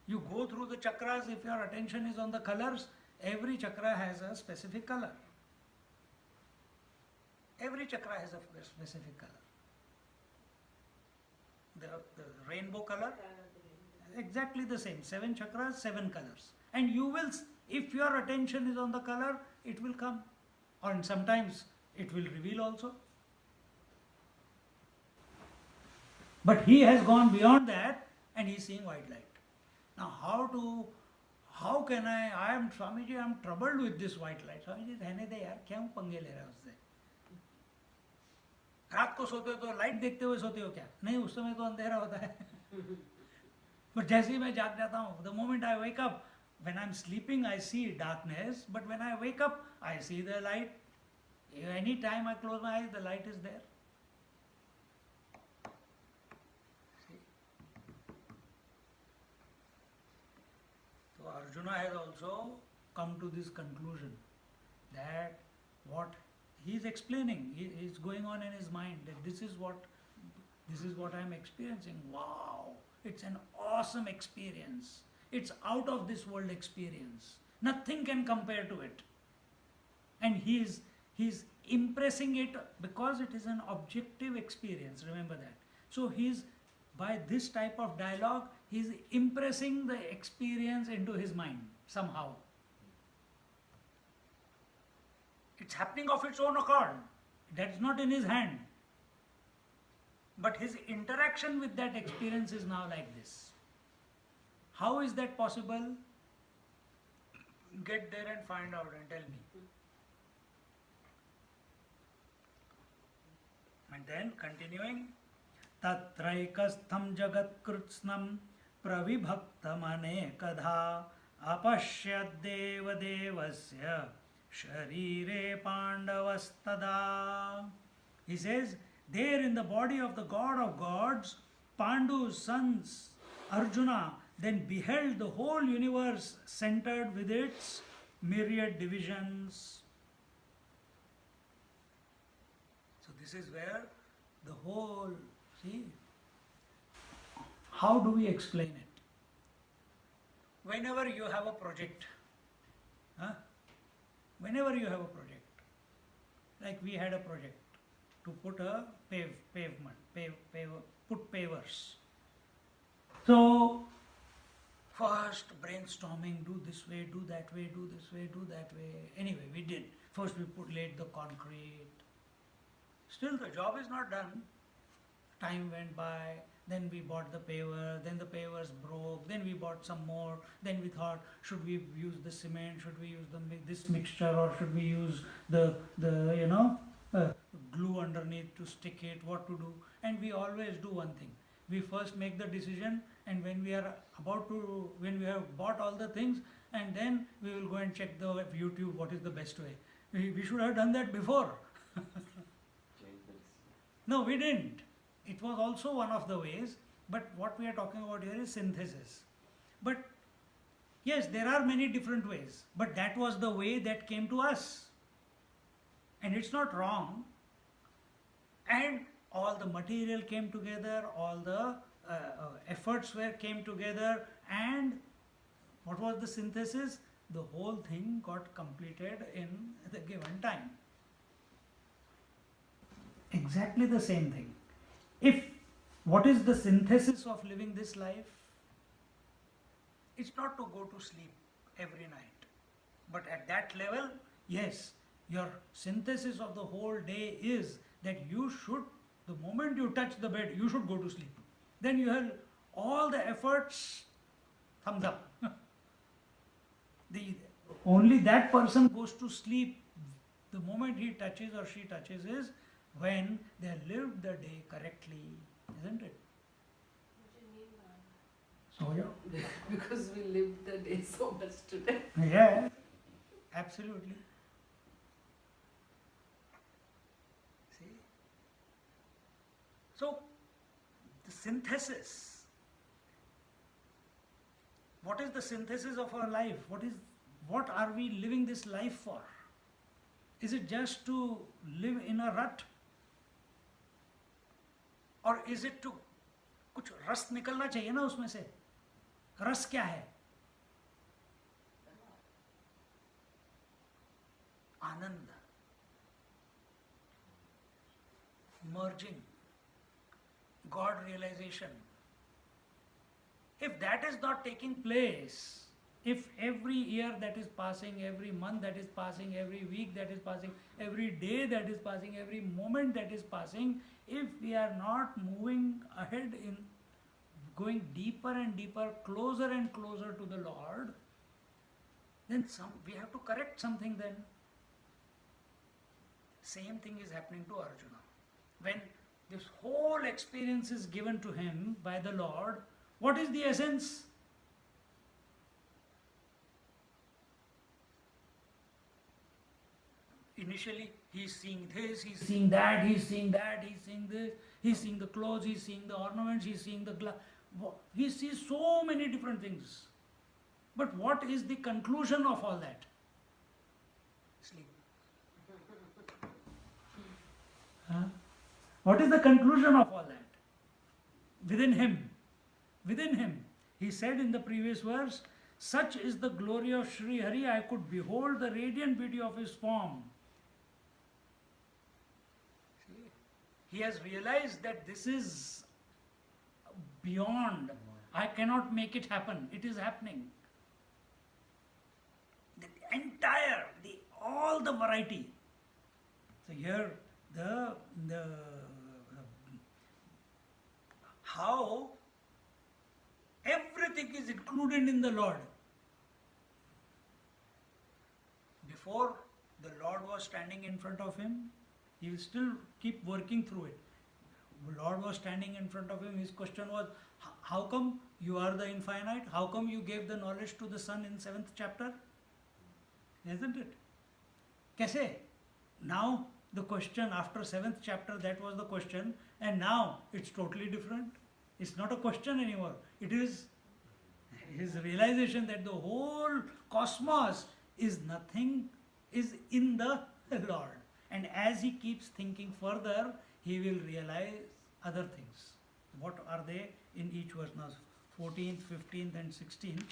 You go through the chakras, if your attention is on the colors, every chakra has a specific color. Every chakra has a specific color. The rainbow color, exactly the same. 7 chakras, 7 colors. And you will, if your attention is on the color, it will come. Or sometimes it will reveal also. But he has gone beyond that and he is seeing white light. Now how can I am Swamiji, I am troubled with this white light. Swamiji, रहने दे यार, क्यों पंगे ले रहा है उससे? रात को सोते हो तो लाइट देखते हुए सोते हो क्या? नहीं, उस समय तो अंधेरा होता है. But जैसे ही मैं जाग जाता हूँ, the moment I wake up, when I'm sleeping I see darkness, but when I wake up I see the light. Any time I close my eyes, the light is there. See? So Arjuna has also come to this conclusion that what he is explaining, he is going on in his mind that this is what I am experiencing. Wow, it's an awesome experience. It's out of this world experience. Nothing can compare to it. And he's impressing it because it is an objective experience, remember that. So by this type of dialogue, he's impressing the experience into his mind somehow. It's happening of its own accord. That's not in his hand. But his interaction with that experience is now like this. How is that possible? get there and find out and tell me. And then continuing, tatraikastham jagat krutsnam pravibhaktamane kadha apashyad deva devasya sharire pandavastada. He says, there in the body of the God of gods, Pandu's sons, Arjuna, then beheld the whole universe centered with its myriad divisions. So this is where the whole, see, how do we explain it? Whenever you have a project, whenever you have a project, like we had a project to put a put pavers. So first brainstorming, do this way, do that way, do this way, do that way. Anyway, we did. First we laid the concrete. Still the job is not done. Time went by, then we bought the paver, then the pavers broke, then we bought some more, then we thought, should we use the cement, should we use this mixture, or should we use the glue underneath to stick it, what to do. And we always do one thing. We first make the decision, and when we have bought all the things, and then we will go and check the YouTube, what is the best way. We should have done that before. No, we didn't. It was also one of the ways, but what we are talking about here is synthesis. But yes, there are many different ways, but that was the way that came to us. And it's not wrong. And all the material came together, all the efforts came together, and what was the synthesis? The whole thing got completed in the given time. Exactly the same thing. What is the synthesis of living this life? It's not to go to sleep every night. But at that level, yes, your synthesis of the whole day is that you should, the moment you touch the bed, you should go to sleep. Then you have all the efforts, thumbs up. Only that person goes to sleep the moment he touches or she touches is when they have lived the day correctly, isn't it? What do you mean by So yeah. that? Because we lived the day so much today. Yeah, absolutely. See? So, the synthesis. What is the synthesis of our life? What are we living this life for? Is it just to live in a rut? और is it to कुछ रस निकलना चाहिए ना उसमें से. रस क्या है? आनंद, merging, God realization. If that is not taking place, if every year that is passing, every month that is passing, every week that is passing, every day that is passing, every moment that is passing, if we are not moving ahead in going deeper and deeper, closer and closer to the Lord, then we have to correct something then. Same thing is happening to Arjuna. When this whole experience is given to him by the Lord, what is the essence? Initially, he's seeing this, he's seeing that, he's seeing that, he's seeing this, he's seeing the clothes, he's seeing the ornaments, he's seeing the glass. He sees so many different things. But what is the conclusion of all that? Sleep. What is the conclusion of all that? Within him. Within him. He said in the previous verse, such is the glory of Sri Hari, I could behold the radiant beauty of his form. See, he has realized that this is beyond. I cannot make it happen. It is happening. The entire, all the variety. So here, how everything is included in the Lord. before the Lord was standing in front of him, he will still keep working through it. The Lord was standing in front of him, his question was, how come you are the infinite? How come you gave the knowledge to the Son in 7th chapter? Isn't it? Kaise? Now the question after 7th chapter, that was the question, and now it's totally different. It's not a question anymore. It is his realization that the whole cosmos is nothing, is in the Lord. And as he keeps thinking further, he will realize other things. What are they in each verse? Now 14th, 15th and 16th.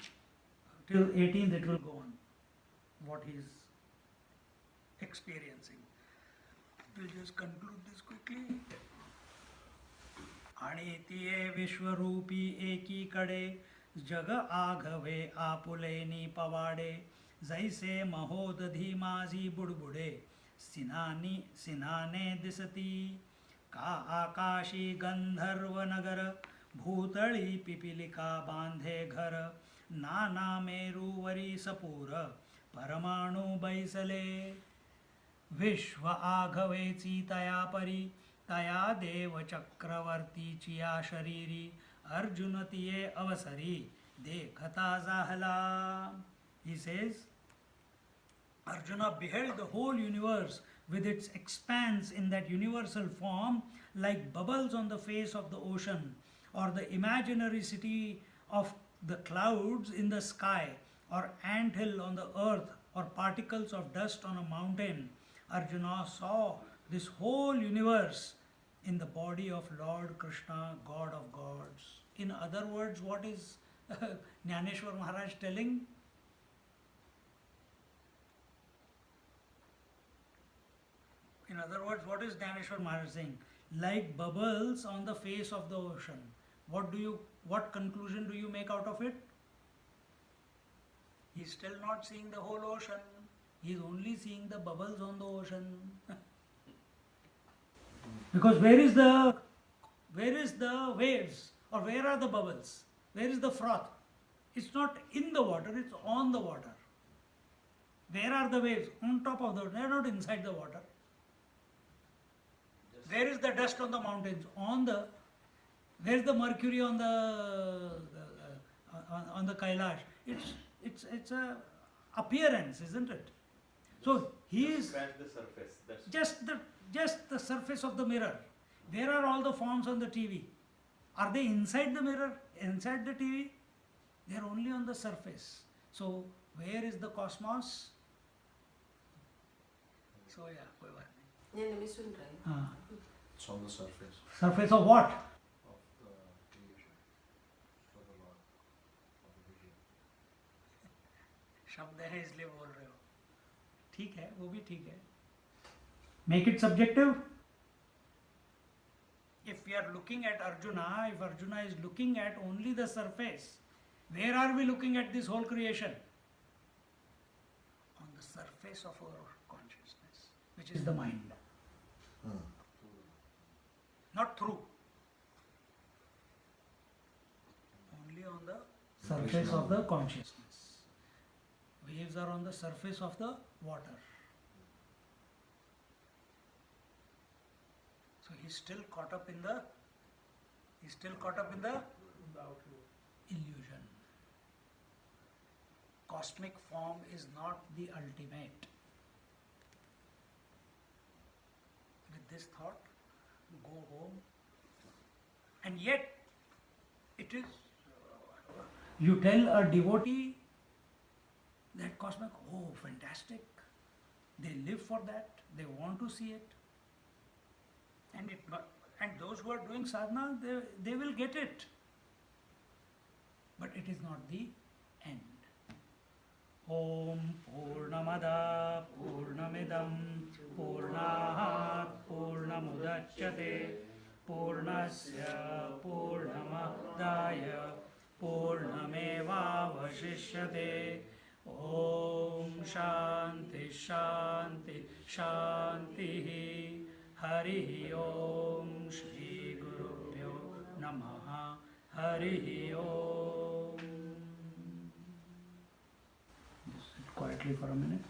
Till 18th it will go on. What he is experiencing. We'll just conclude this quickly. आणितिये विश्वरूपी एकीकडे जग आघवे आपुलेनी पवाडे जैसे महोदधी माझी बुडबुडे सिनाने दिसती का आकाशी गंधर्व नगर भूतळी पिपिलिका बांधे घर नाना मेरुवरी सपूर परमाणु बैसले विश्व आघवेची तया परी तया देव चक्रवर्तीची या शरीरी अर्जुन तिये अवसरी देखता जाहला. He says, Arjuna beheld the whole universe with its expanse in that universal form like bubbles on the face of the ocean, or the imaginary city of the clouds in the sky, or anthill on the earth, or particles of dust on a mountain. Arjuna saw this whole universe in the body of Lord Krishna, God of gods. In other words, what is Gyaneshwari Maharaj telling? In other words, what is Gyaneshwari Maharaj saying? Like bubbles on the face of the ocean. What conclusion do you make out of it? He is still not seeing the whole ocean. He is only seeing the bubbles on the ocean. Because where is the waves, or where are the bubbles? Where is the froth? It's not in the water, it's on the water. Where are the waves? On top of the water, they are not inside the water. Where is the dust on the mountains? Where is the mercury on the Kailash? It's a appearance, isn't it? So he is Scratch the surface. That's just the surface of the mirror. Where are all the forms on the TV? Are they inside the mirror, inside the TV? They are only on the surface. So where is the cosmos? So yeah, koi baat nahi. ഞാൻ നമ്മി सुन रहा हूँ. It's on the surface Surface of what? of the creation for the Lord, for the vision. शब्द है इसलिए बोल रहे हो. ठीक है, वो भी ठीक है. Make it subjective. If we are looking at Arjuna, if Arjuna is looking at only the surface, where are we looking at this whole creation? On the surface of our consciousness, which is the mind. Not through. Only on the surface of the consciousness. Waves are on the surface of the water. So he's still caught up in the illusion. Cosmic form is not the ultimate. With this thought, go home. And yet, it is, you tell a devotee that cosmic, oh, fantastic. They live for that. They want to see it. And those who are doing sadhana, they will get it. But it is not the end. Om Purnamada Purnamidam Purnahat Purnamudachyate Purnasya Purnamadaya Purnameva Vashishyate. Om Shanti Shanti Shanti. Hari Om Shri Gurubhyo Namaha. Hari Om. Just sit quietly for a minute.